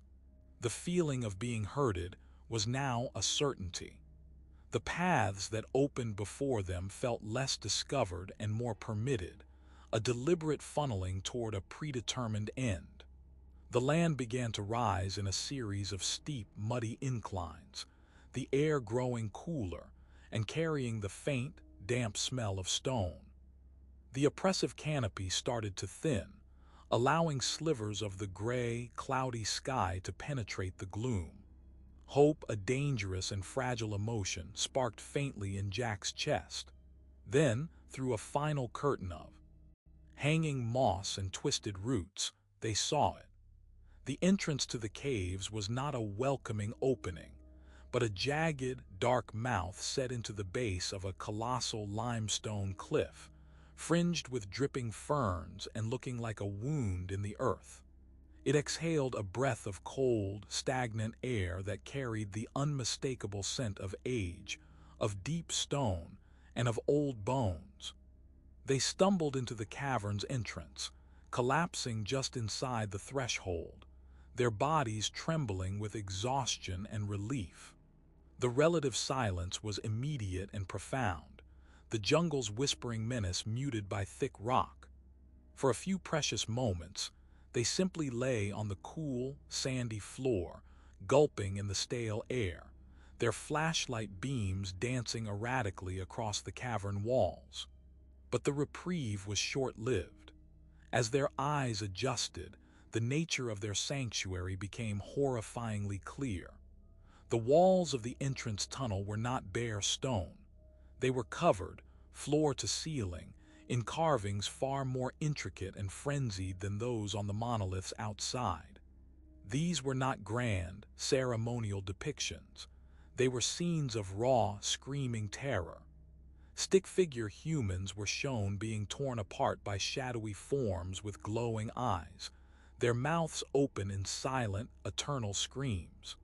The feeling of being herded was now a certainty. The paths that opened before them felt less discovered and more permitted, a deliberate funneling toward a predetermined end. The land began to rise in a series of steep, muddy inclines, the air growing cooler and carrying the faint, damp smell of stone. The oppressive canopy started to thin, allowing slivers of the gray, cloudy sky to penetrate the gloom. Hope, a dangerous and fragile emotion, sparked faintly in Jack's chest. Then, through a final curtain of hanging moss and twisted roots, they saw it. The entrance to the caves was not a welcoming opening, but a jagged, dark mouth set into the base of a colossal limestone cliff, fringed with dripping ferns and looking like a wound in the earth. It exhaled a breath of cold, stagnant air that carried the unmistakable scent of age, of deep stone, and of old bones. They stumbled into the cavern's entrance, collapsing just inside the threshold, their bodies trembling with exhaustion and relief. The relative silence was immediate and profound, the jungle's whispering menace muted by thick rock. For a few precious moments, they simply lay on the cool, sandy floor, gulping in the stale air, their flashlight beams dancing erratically across the cavern walls. But the reprieve was short-lived. As their eyes adjusted, the nature of their sanctuary became horrifyingly clear. The walls of the entrance tunnel were not bare stone. They were covered, floor to ceiling, in carvings far more intricate and frenzied than those on the monoliths outside. These were not grand, ceremonial depictions. They were scenes of raw, screaming terror. Stick-figure humans were shown being torn apart by shadowy forms with glowing eyes, their mouths open in silent, eternal screams.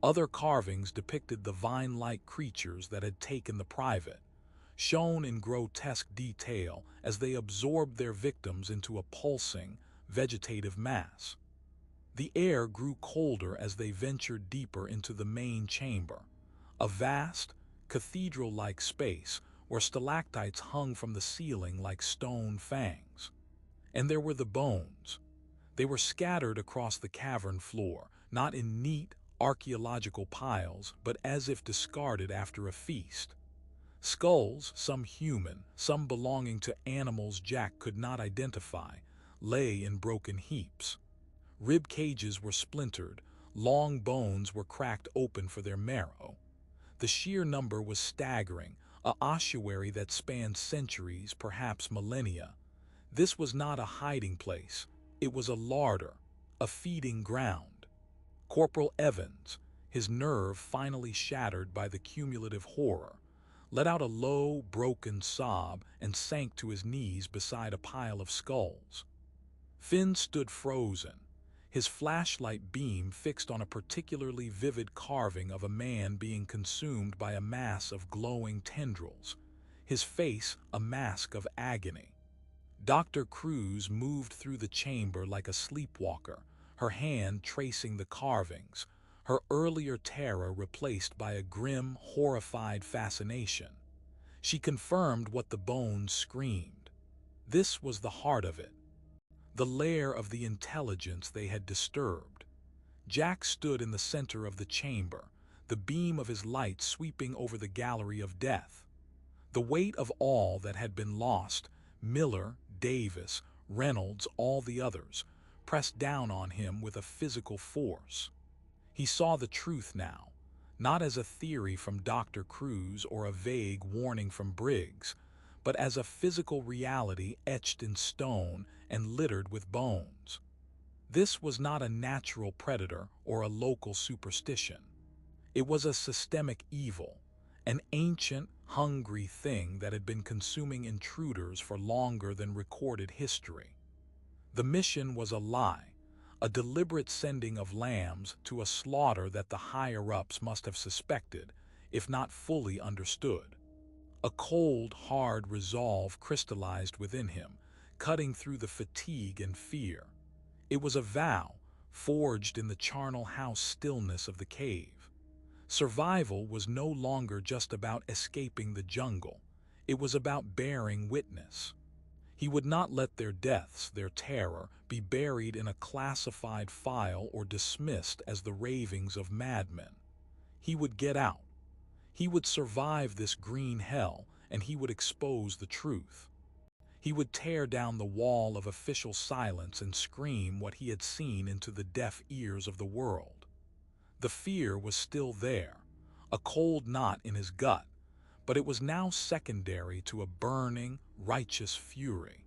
Other carvings depicted the vine-like creatures that had taken the private, shown in grotesque detail as they absorbed their victims into a pulsing, vegetative mass. The air grew colder as they ventured deeper into the main chamber, a vast, cathedral-like space where stalactites hung from the ceiling like stone fangs. And there were the bones. They were scattered across the cavern floor, not in neat, archaeological piles, but as if discarded after a feast. Skulls, some human, some belonging to animals Jack could not identify, lay in broken heaps. Rib cages were splintered, long bones were cracked open for their marrow. The sheer number was staggering, a ossuary that spanned centuries, perhaps millennia. This was not a hiding place, it was a larder, a feeding ground. Corporal Evans, his nerve finally shattered by the cumulative horror, let out a low, broken sob and sank to his knees beside a pile of skulls. Finn stood frozen, his flashlight beam fixed on a particularly vivid carving of a man being consumed by a mass of glowing tendrils, his face a mask of agony. Dr. Cruz moved through the chamber like a sleepwalker, her hand tracing the carvings, her earlier terror replaced by a grim, horrified fascination. She confirmed what the bones screamed. This was the heart of it, the lair of the intelligence they had disturbed. Jack stood in the center of the chamber, the beam of his light sweeping over the gallery of death. The weight of all that had been lost, Miller, Davis, Reynolds, all the others, pressed down on him with a physical force. He saw the truth now, not as a theory from Dr. Cruz or a vague warning from Briggs, but as a physical reality etched in stone and littered with bones. This was not a natural predator or a local superstition. It was a systemic evil, an ancient, hungry thing that had been consuming intruders for longer than recorded history. The mission was a lie, a deliberate sending of lambs to a slaughter that the higher-ups must have suspected, if not fully understood. A cold, hard resolve crystallized within him, cutting through the fatigue and fear. It was a vow, forged in the charnel house stillness of the cave. Survival was no longer just about escaping the jungle. It was about bearing witness. He would not let their deaths, their terror, be buried in a classified file or dismissed as the ravings of madmen. He would get out. He would survive this green hell, and he would expose the truth. He would tear down the wall of official silence and scream what he had seen into the deaf ears of the world. The fear was still there, a cold knot in his gut, but it was now secondary to a burning, righteous fury.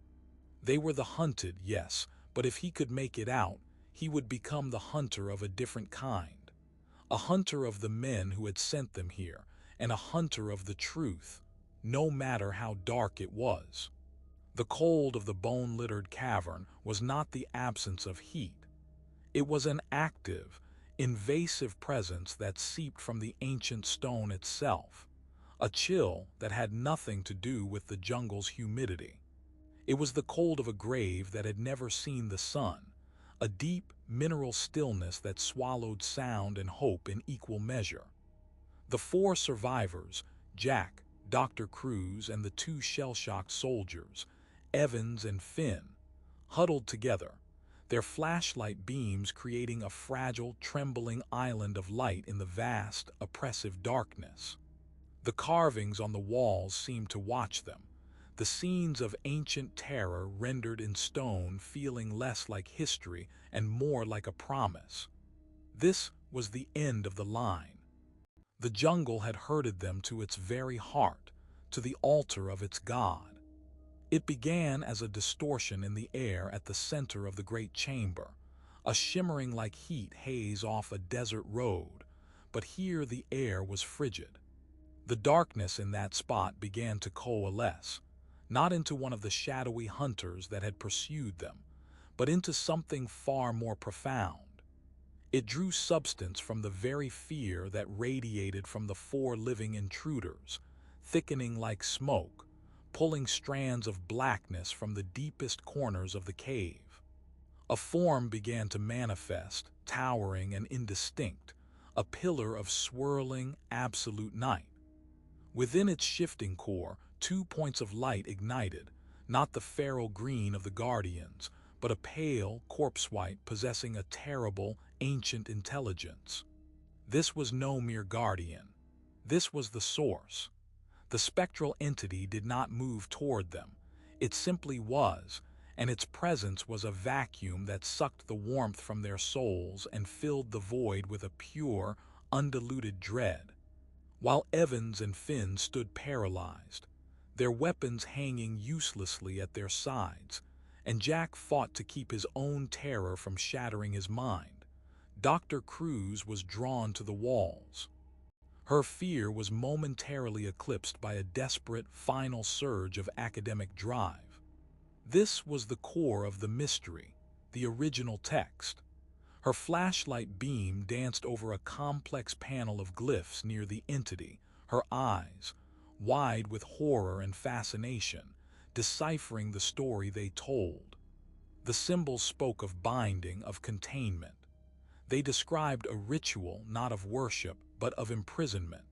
They were the hunted, yes, but if he could make it out, he would become the hunter of a different kind. A hunter of the men who had sent them here, and a hunter of the truth, no matter how dark it was. The cold of the bone-littered cavern was not the absence of heat. It was an active, invasive presence that seeped from the ancient stone itself, a chill that had nothing to do with the jungle's humidity. It was the cold of a grave that had never seen the sun, a deep, mineral stillness that swallowed sound and hope in equal measure. The four survivors, Jack, Dr. Cruz, and the two shell-shocked soldiers, Evans and Finn, huddled together, their flashlight beams creating a fragile, trembling island of light in the vast, oppressive darkness. The carvings on the walls seemed to watch them, the scenes of ancient terror rendered in stone feeling less like history and more like a promise. This was the end of the line. The jungle had herded them to its very heart, to the altar of its god. It began as a distortion in the air at the center of the great chamber, a shimmering like heat haze off a desert road, but here the air was frigid. The darkness in that spot began to coalesce, not into one of the shadowy hunters that had pursued them, but into something far more profound. It drew substance from the very fear that radiated from the four living intruders, thickening like smoke, pulling strands of blackness from the deepest corners of the cave. A form began to manifest, towering and indistinct, a pillar of swirling, absolute night. Within its shifting core, 2 points of light ignited, not the feral green of the Guardians, but a pale, corpse white possessing a terrible, ancient intelligence. This was no mere guardian. This was the source. The spectral entity did not move toward them. It simply was, and its presence was a vacuum that sucked the warmth from their souls and filled the void with a pure, undiluted dread. While Evans and Finn stood paralyzed, their weapons hanging uselessly at their sides, and Jack fought to keep his own terror from shattering his mind, Dr. Cruz was drawn to the walls. Her fear was momentarily eclipsed by a desperate, final surge of academic drive. This was the core of the mystery, the original text. Her flashlight beam danced over a complex panel of glyphs near the entity, her eyes, wide with horror and fascination, deciphering the story they told. The symbols spoke of binding, of containment. They described a ritual not of worship, but of imprisonment.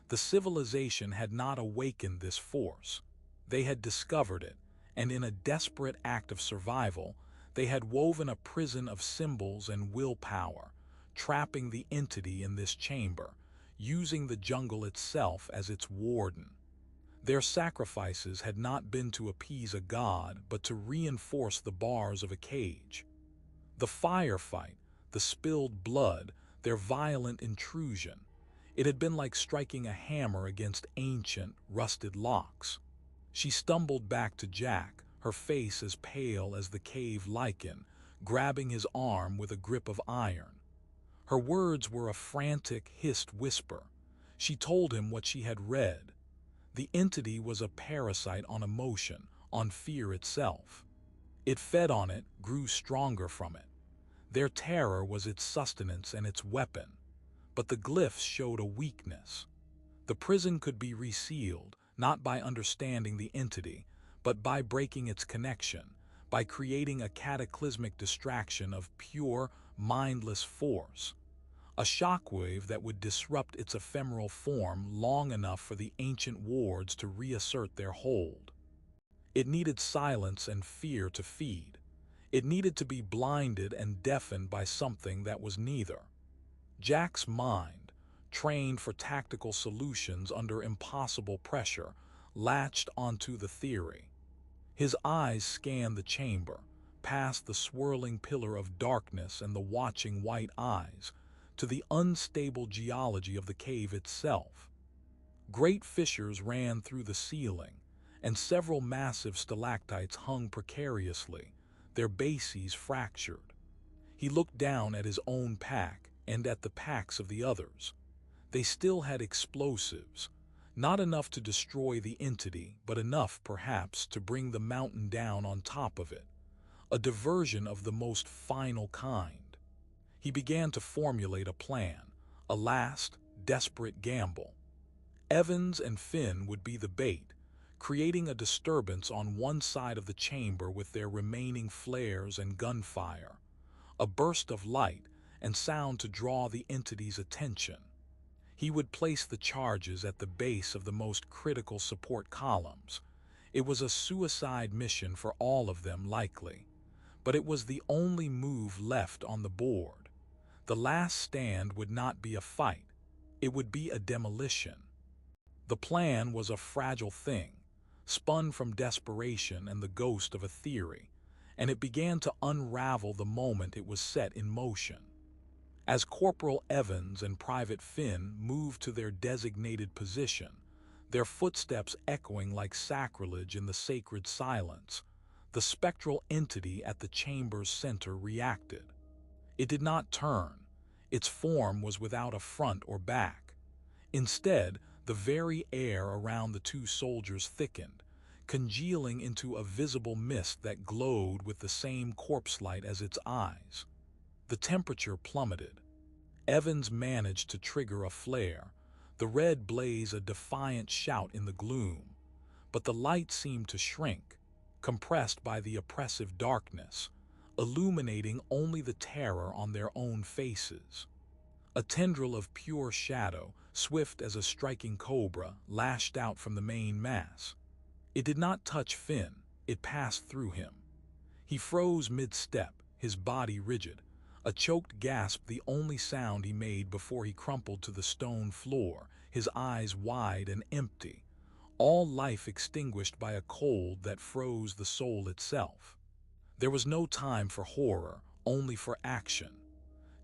The civilization had not awakened this force. They had discovered it, and in a desperate act of survival, they had woven a prison of symbols and willpower, trapping the entity in this chamber, using the jungle itself as its warden. Their sacrifices had not been to appease a god, but to reinforce the bars of a cage. The firefight, the spilled blood, their violent intrusion, it had been like striking a hammer against ancient, rusted locks. She stumbled back to Jack, her face as pale as the cave lichen, grabbing his arm with a grip of iron. Her words were a frantic, hissed whisper. She told him what she had read. The entity was a parasite on emotion, on fear itself. It fed on it, grew stronger from it. Their terror was its sustenance and its weapon. But the glyphs showed a weakness. The prison could be resealed, not by understanding the entity, but by breaking its connection, by creating a cataclysmic distraction of pure, mindless force. A shockwave that would disrupt its ephemeral form long enough for the ancient wards to reassert their hold. It needed silence and fear to feed. It needed to be blinded and deafened by something that was neither. Jack's mind, trained for tactical solutions under impossible pressure, latched onto the theory. His eyes scanned the chamber, past the swirling pillar of darkness and the watching white eyes, to the unstable geology of the cave itself. Great fissures ran through the ceiling, and several massive stalactites hung precariously, their bases fractured. He looked down at his own pack and at the packs of the others. They still had explosives, not enough to destroy the entity, but enough, perhaps, to bring the mountain down on top of it. A diversion of the most final kind. He began to formulate a plan, a last, desperate gamble. Evans and Finn would be the bait, creating a disturbance on one side of the chamber with their remaining flares and gunfire. A burst of light and sound to draw the entity's attention. He would place the charges at the base of the most critical support columns. It was a suicide mission for all of them, likely, but it was the only move left on the board. The last stand would not be a fight. It would be a demolition. The plan was a fragile thing, spun from desperation and the ghost of a theory, and it began to unravel the moment it was set in motion. As Corporal Evans and Private Finn moved to their designated position, their footsteps echoing like sacrilege in the sacred silence, the spectral entity at the chamber's center reacted. It did not turn. Its form was without a front or back. Instead, the very air around the two soldiers thickened, congealing into a visible mist that glowed with the same corpse light as its eyes. The temperature plummeted. Evans managed to trigger a flare, the red blaze a defiant shout in the gloom. But the light seemed to shrink, compressed by the oppressive darkness, illuminating only the terror on their own faces. A tendril of pure shadow, swift as a striking cobra, lashed out from the main mass. It did not touch Finn, it passed through him. He froze mid-step, his body rigid, a choked gasp the only sound he made before he crumpled to the stone floor, his eyes wide and empty, all life extinguished by a cold that froze the soul itself. There was no time for horror, only for action.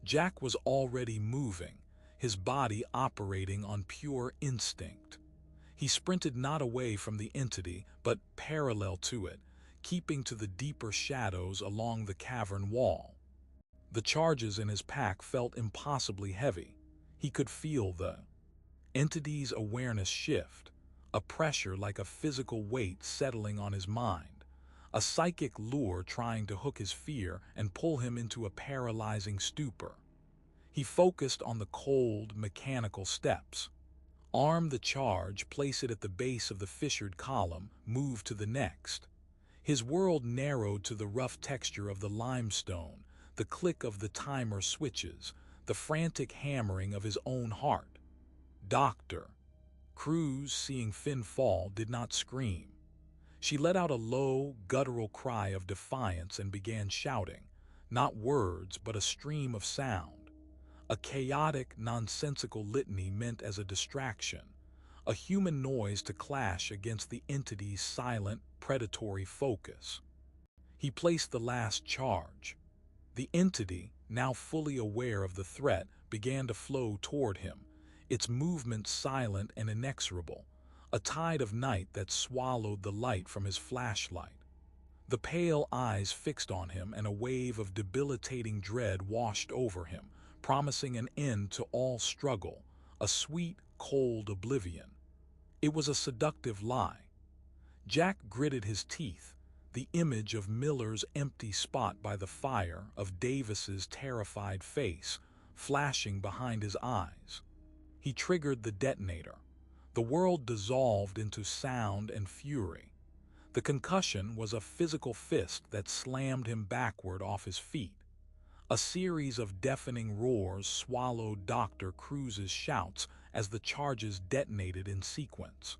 Jack was already moving, his body operating on pure instinct. He sprinted not away from the entity, but parallel to it, keeping to the deeper shadows along the cavern wall. The charges in his pack felt impossibly heavy. He could feel the entity's awareness shift, a pressure like a physical weight settling on his mind, a psychic lure trying to hook his fear and pull him into a paralyzing stupor. He focused on the cold, mechanical steps. Arm the charge, place it at the base of the fissured column, move to the next. His world narrowed to the rough texture of the limestone, the click of the timer switches, the frantic hammering of his own heart. Doctor. Cruz, seeing Finn fall, did not scream. She let out a low, guttural cry of defiance and began shouting, not words but a stream of sound. A chaotic, nonsensical litany meant as a distraction, a human noise to clash against the entity's silent, predatory focus. He placed the last charge. The entity, now fully aware of the threat, began to flow toward him, its movement silent and inexorable, a tide of night that swallowed the light from his flashlight. The pale eyes fixed on him and a wave of debilitating dread washed over him, promising an end to all struggle, a sweet, cold oblivion. It was a seductive lie. Jack gritted his teeth, the image of Miller's empty spot by the fire, of Davis's terrified face, flashing behind his eyes. He triggered the detonator. The world dissolved into sound and fury. The concussion was a physical fist that slammed him backward off his feet. A series of deafening roars swallowed Dr. Cruz's shouts as the charges detonated in sequence.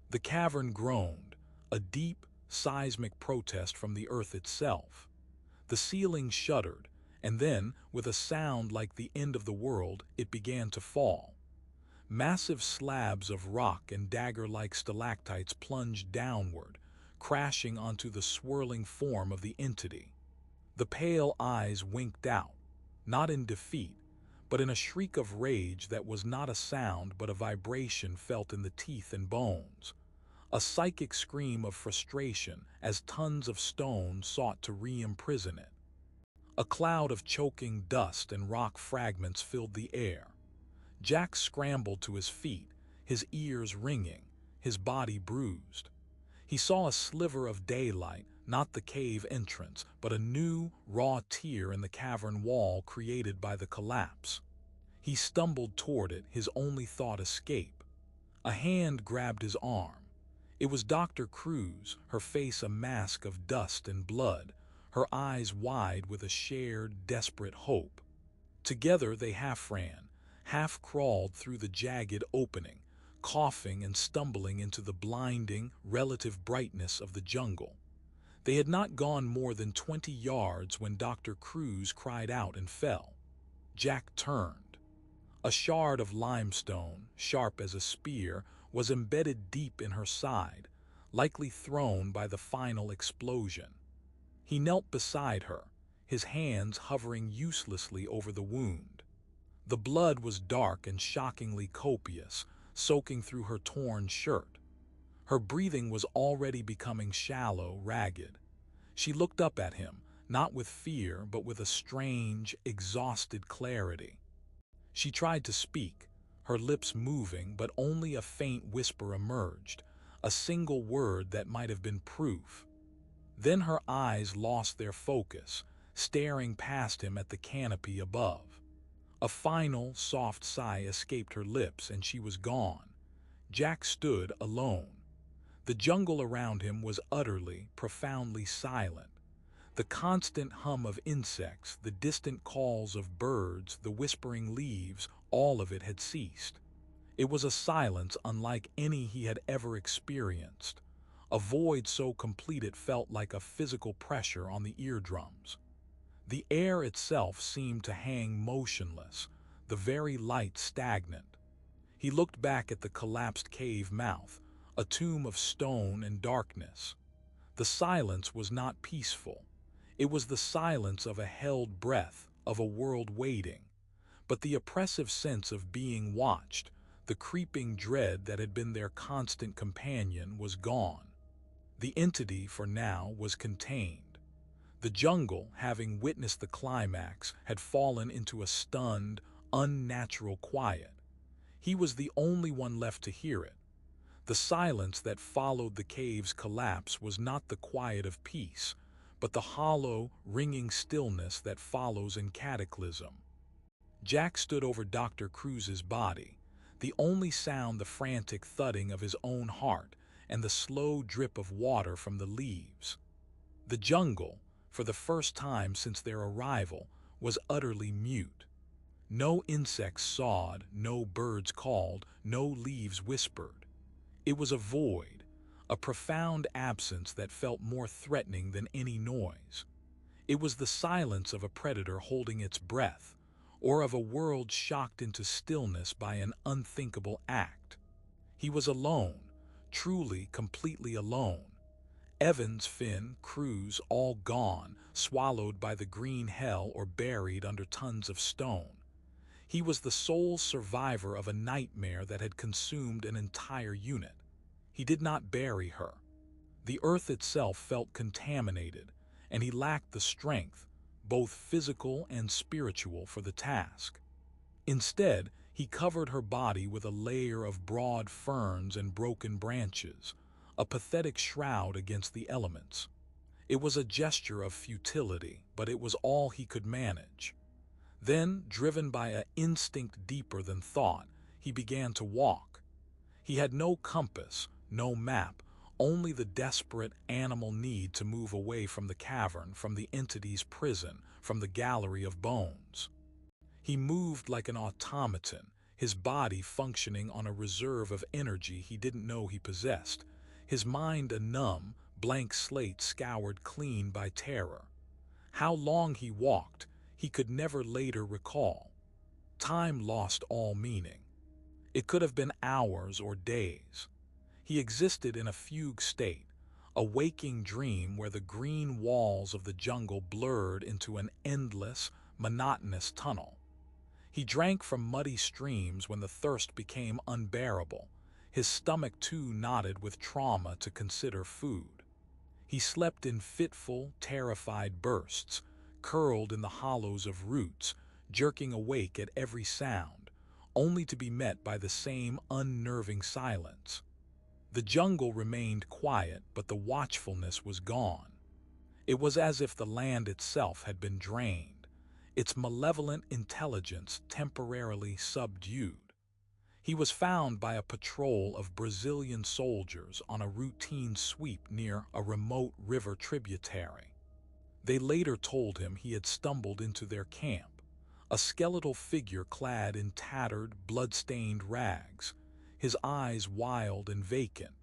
The cavern groaned, a deep, seismic protest from the earth itself. The ceiling shuddered, and then, with a sound like the end of the world, it began to fall. Massive slabs of rock and dagger-like stalactites plunged downward, crashing onto the swirling form of the entity. The pale eyes winked out, not in defeat, but in a shriek of rage that was not a sound but a vibration felt in the teeth and bones. A psychic scream of frustration as tons of stone sought to re-imprison it. A cloud of choking dust and rock fragments filled the air. Jack scrambled to his feet, his ears ringing, his body bruised. He saw a sliver of daylight, not the cave entrance, but a new, raw tear in the cavern wall created by the collapse. He stumbled toward it, his only thought escape. A hand grabbed his arm. It was Dr. Cruz, her face a mask of dust and blood, her eyes wide with a shared, desperate hope. Together they half ran, half crawled through the jagged opening, coughing and stumbling into the blinding, relative brightness of the jungle. They had not gone more than 20 yards when Dr. Cruz cried out and fell. Jack turned. A shard of limestone, sharp as a spear, was embedded deep in her side, likely thrown by the final explosion. He knelt beside her, his hands hovering uselessly over the wound. The blood was dark and shockingly copious, soaking through her torn shirt. Her breathing was already becoming shallow, ragged. She looked up at him, not with fear, but with a strange, exhausted clarity. She tried to speak, her lips moving, but only a faint whisper emerged, a single word that might have been proof. Then her eyes lost their focus, staring past him at the canopy above. A final, soft sigh escaped her lips, and she was gone. Jack stood alone. The jungle around him was utterly, profoundly silent. The constant hum of insects, the distant calls of birds, the whispering leaves, all of it had ceased. It was a silence unlike any he had ever experienced, a void so complete it felt like a physical pressure on the eardrums. The air itself seemed to hang motionless, the very light stagnant. He looked back at the collapsed cave mouth, a tomb of stone and darkness. The silence was not peaceful. It was the silence of a held breath, of a world waiting. But the oppressive sense of being watched, the creeping dread that had been their constant companion, was gone. The entity, for now, was contained. The jungle, having witnessed the climax, had fallen into a stunned, unnatural quiet. He was the only one left to hear it. The silence that followed the cave's collapse was not the quiet of peace, but the hollow, ringing stillness that follows in cataclysm. Jack stood over Dr. Cruz's body, the only sound the frantic thudding of his own heart and the slow drip of water from the leaves. The jungle, for the first time since their arrival, was utterly mute. No insects sawed, no birds called, no leaves whispered. It was a void, a profound absence that felt more threatening than any noise. It was the silence of a predator holding its breath, or of a world shocked into stillness by an unthinkable act. He was alone, truly, completely alone. Evans, Finn, Cruz, all gone, swallowed by the green hell or buried under tons of stone. He was the sole survivor of a nightmare that had consumed an entire unit. He did not bury her. The earth itself felt contaminated, and he lacked the strength, both physical and spiritual, for the task. Instead, He covered her body with a layer of broad ferns and broken branches, a pathetic shroud against the elements. It was a gesture of futility, but it was all he could manage. Then, driven by an instinct deeper than thought, he began to walk. He had no compass, no map, only the desperate animal need to move away from the cavern, from the entity's prison, from the gallery of bones. He moved like an automaton, his body functioning on a reserve of energy he didn't know he possessed, his mind a numb, blank slate scoured clean by terror. How long he walked, he could never later recall. Time lost all meaning. It could have been hours or days. He existed in a fugue state, a waking dream where the green walls of the jungle blurred into an endless, monotonous tunnel. He drank from muddy streams when the thirst became unbearable, his stomach too knotted with trauma to consider food. He slept in fitful, terrified bursts, curled in the hollows of roots, jerking awake at every sound, only to be met by the same unnerving silence. The jungle remained quiet, but the watchfulness was gone. It was as if the land itself had been drained, its malevolent intelligence temporarily subdued. He was found by a patrol of Brazilian soldiers on a routine sweep near a remote river tributary. They later told him he had stumbled into their camp, a skeletal figure clad in tattered, blood-stained rags, his eyes wild and vacant,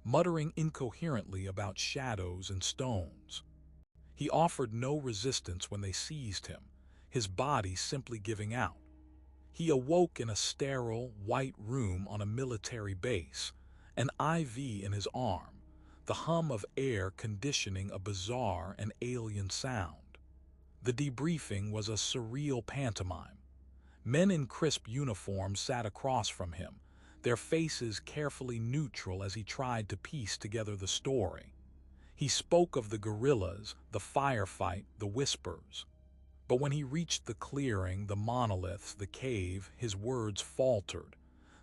muttering incoherently about shadows and stones. He offered no resistance when they seized him, his body simply giving out. He awoke in a sterile, white room on a military base, an IV in his arm, the hum of air conditioning a bizarre and alien sound. The debriefing was a surreal pantomime. Men in crisp uniforms sat across from him, their faces carefully neutral as he tried to piece together the story. He spoke of the guerrillas, the firefight, the whispers. But when he reached the clearing, the monoliths, the cave, his words faltered.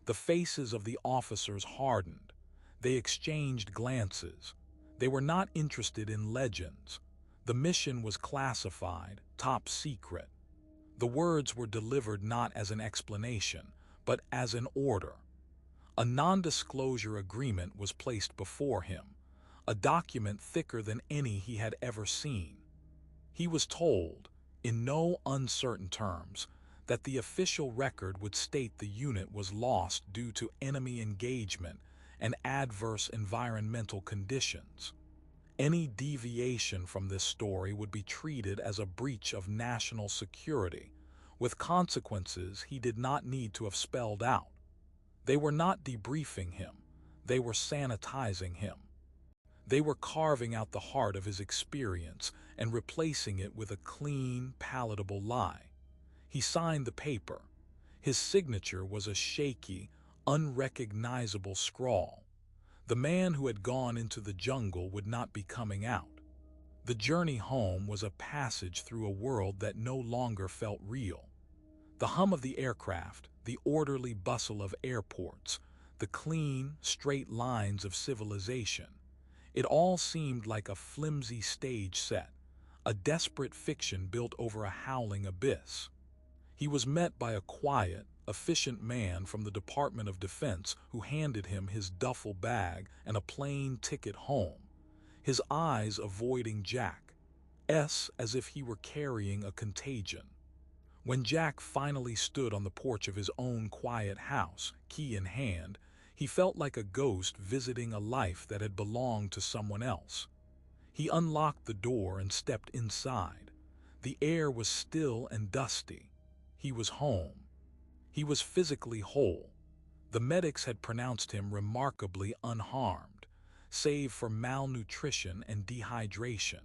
The faces of the officers hardened. They exchanged glances. They were not interested in legends. The mission was classified, top secret. The words were delivered not as an explanation, but as an order. A non-disclosure agreement was placed before him, a document thicker than any he had ever seen. He was told, in no uncertain terms, that the official record would state the unit was lost due to enemy engagement and adverse environmental conditions. Any deviation from this story would be treated as a breach of national security, with consequences he did not need to have spelled out. They were not debriefing him, they were sanitizing him. They were carving out the heart of his experience and replacing it with a clean, palatable lie. He signed the paper. His signature was a shaky, unrecognizable scrawl. The man who had gone into the jungle would not be coming out. The journey home was a passage through a world that no longer felt real. The hum of the aircraft, the orderly bustle of airports, the clean, straight lines of civilization. It all seemed like a flimsy stage set, a desperate fiction built over a howling abyss. He was met by a quiet, efficient man from the Department of Defense who handed him his duffel bag and a plane ticket home, his eyes avoiding Jack's as if he were carrying a contagion. When Jack finally stood on the porch of his own quiet house, key in hand, he felt like a ghost visiting a life that had belonged to someone else. He unlocked the door and stepped inside. The air was still and dusty. He was home. He was physically whole. The medics had pronounced him remarkably unharmed, save for malnutrition and dehydration.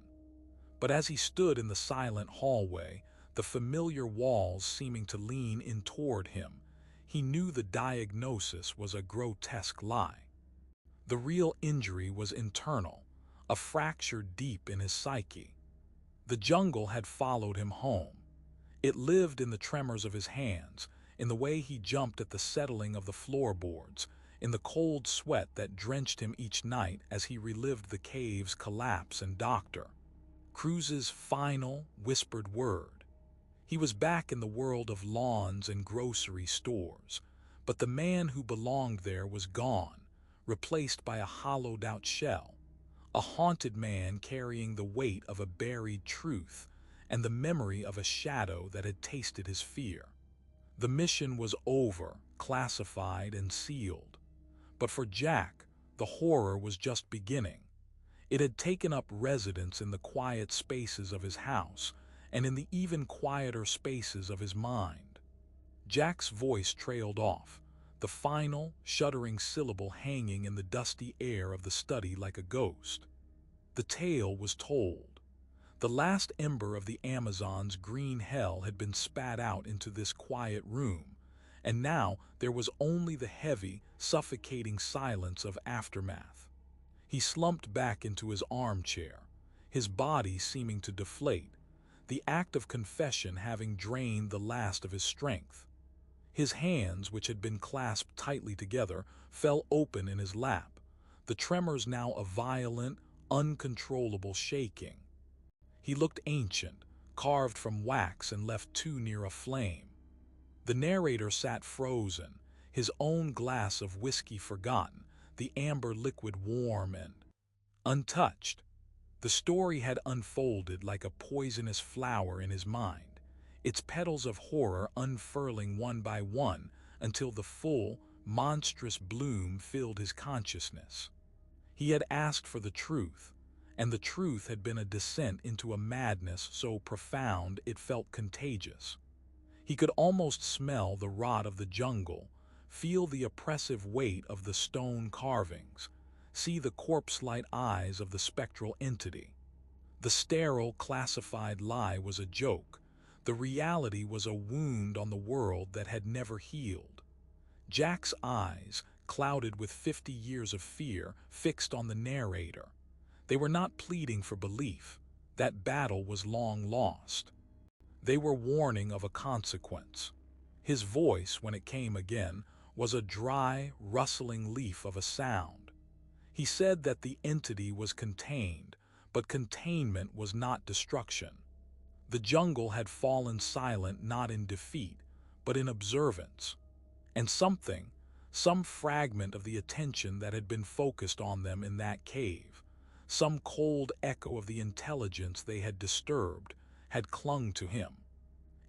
But as he stood in the silent hallway, the familiar walls seeming to lean in toward him, he knew the diagnosis was a grotesque lie. The real injury was internal, a fracture deep in his psyche. The jungle had followed him home. It lived in the tremors of his hands, in the way he jumped at the settling of the floorboards, in the cold sweat that drenched him each night as he relived the cave's collapse and Dr. Cruz's final, whispered word. He was back in the world of lawns and grocery stores, but the man who belonged there was gone, replaced by a hollowed-out shell, a haunted man carrying the weight of a buried truth and the memory of a shadow that had tasted his fear. The mission was over, classified and sealed. But for Jack, the horror was just beginning. It had taken up residence in the quiet spaces of his house and in the even quieter spaces of his mind. Jack's voice trailed off, the final, shuddering syllable hanging in the dusty air of the study like a ghost. The tale was told. The last ember of the Amazon's green hell had been spat out into this quiet room, and now there was only the heavy, suffocating silence of aftermath. He slumped back into his armchair, his body seeming to deflate, the act of confession having drained the last of his strength. His hands, which had been clasped tightly together, fell open in his lap, the tremors now a violent, uncontrollable shaking. He looked ancient, carved from wax and left too near a flame. The narrator sat frozen, his own glass of whiskey forgotten, the amber liquid warm and untouched. The story had unfolded like a poisonous flower in his mind, its petals of horror unfurling one by one until the full, monstrous bloom filled his consciousness. He had asked for the truth, and the truth had been a descent into a madness so profound it felt contagious. He could almost smell the rot of the jungle, feel the oppressive weight of the stone carvings, see the corpse-like eyes of the spectral entity. The sterile, classified lie was a joke. The reality was a wound on the world that had never healed. Jack's eyes, clouded with 50 years of fear, fixed on the narrator. They were not pleading for belief. That battle was long lost. They were warning of a consequence. His voice, when it came again, was a dry, rustling leaf of a sound. He said that the entity was contained, but containment was not destruction. The jungle had fallen silent not in defeat, but in observance. And something, some fragment of the attention that had been focused on them in that cave, some cold echo of the intelligence they had disturbed, had clung to him.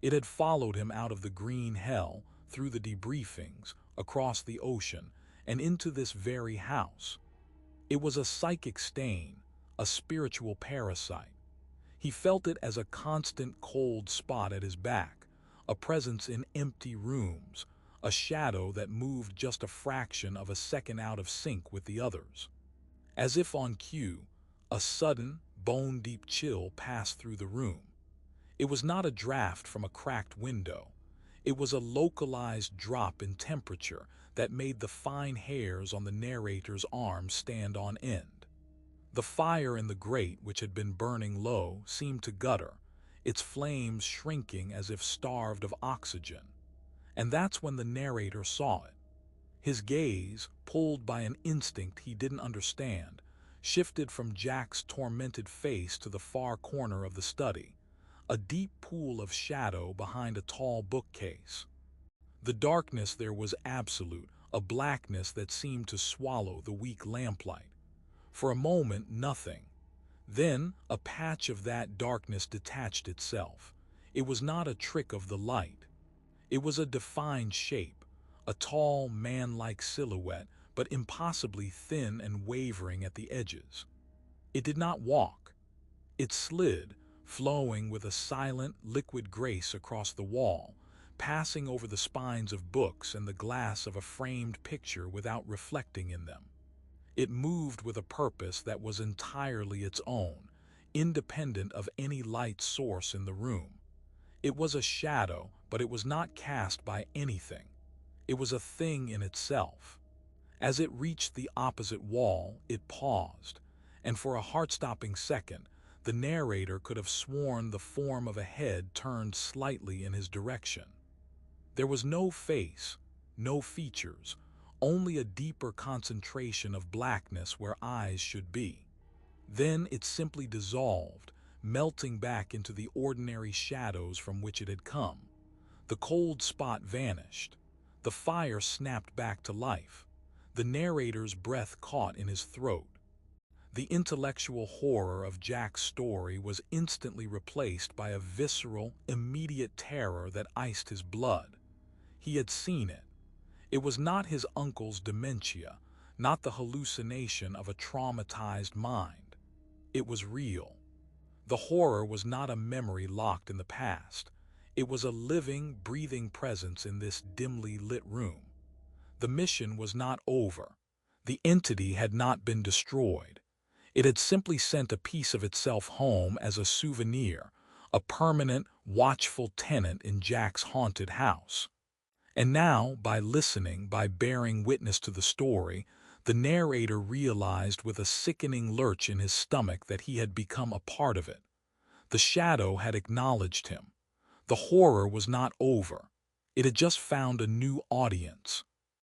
It had followed him out of the green hell, through the debriefings, across the ocean, and into this very house. It was a psychic stain, a spiritual parasite. He felt it as a constant cold spot at his back, a presence in empty rooms, a shadow that moved just a fraction of a second out of sync with the others. As if on cue, a sudden, bone-deep chill passed through the room. It was not a draft from a cracked window. It was a localized drop in temperature that made the fine hairs on the narrator's arm stand on end. The fire in the grate, which had been burning low, seemed to gutter, its flames shrinking as if starved of oxygen. And that's when the narrator saw it. His gaze, pulled by an instinct he didn't understand, shifted from Jack's tormented face to the far corner of the study, a deep pool of shadow behind a tall bookcase. The darkness there was absolute, a blackness that seemed to swallow the weak lamplight. For a moment, nothing. Then, a patch of that darkness detached itself. It was not a trick of the light. It was a defined shape, a tall, man-like silhouette, but impossibly thin and wavering at the edges. It did not walk. It slid, flowing with a silent, liquid grace across the wall, passing over the spines of books and the glass of a framed picture without reflecting in them. It moved with a purpose that was entirely its own, independent of any light source in the room. It was a shadow, but it was not cast by anything. It was a thing in itself. As it reached the opposite wall, it paused, and for a heart-stopping second, the narrator could have sworn the form of a head turned slightly in his direction. There was no face, no features, only a deeper concentration of blackness where eyes should be. Then it simply dissolved, melting back into the ordinary shadows from which it had come. The cold spot vanished. The fire snapped back to life. The narrator's breath caught in his throat. The intellectual horror of Jack's story was instantly replaced by a visceral, immediate terror that iced his blood. He had seen it. It was not his uncle's dementia, not the hallucination of a traumatized mind. It was real. The horror was not a memory locked in the past. It was a living, breathing presence in this dimly lit room. The mission was not over. The entity had not been destroyed. It had simply sent a piece of itself home as a souvenir, a permanent, watchful tenant in Jack's haunted house. And now, by listening, by bearing witness to the story, the narrator realized with a sickening lurch in his stomach that he had become a part of it. The shadow had acknowledged him. The horror was not over. It had just found a new audience.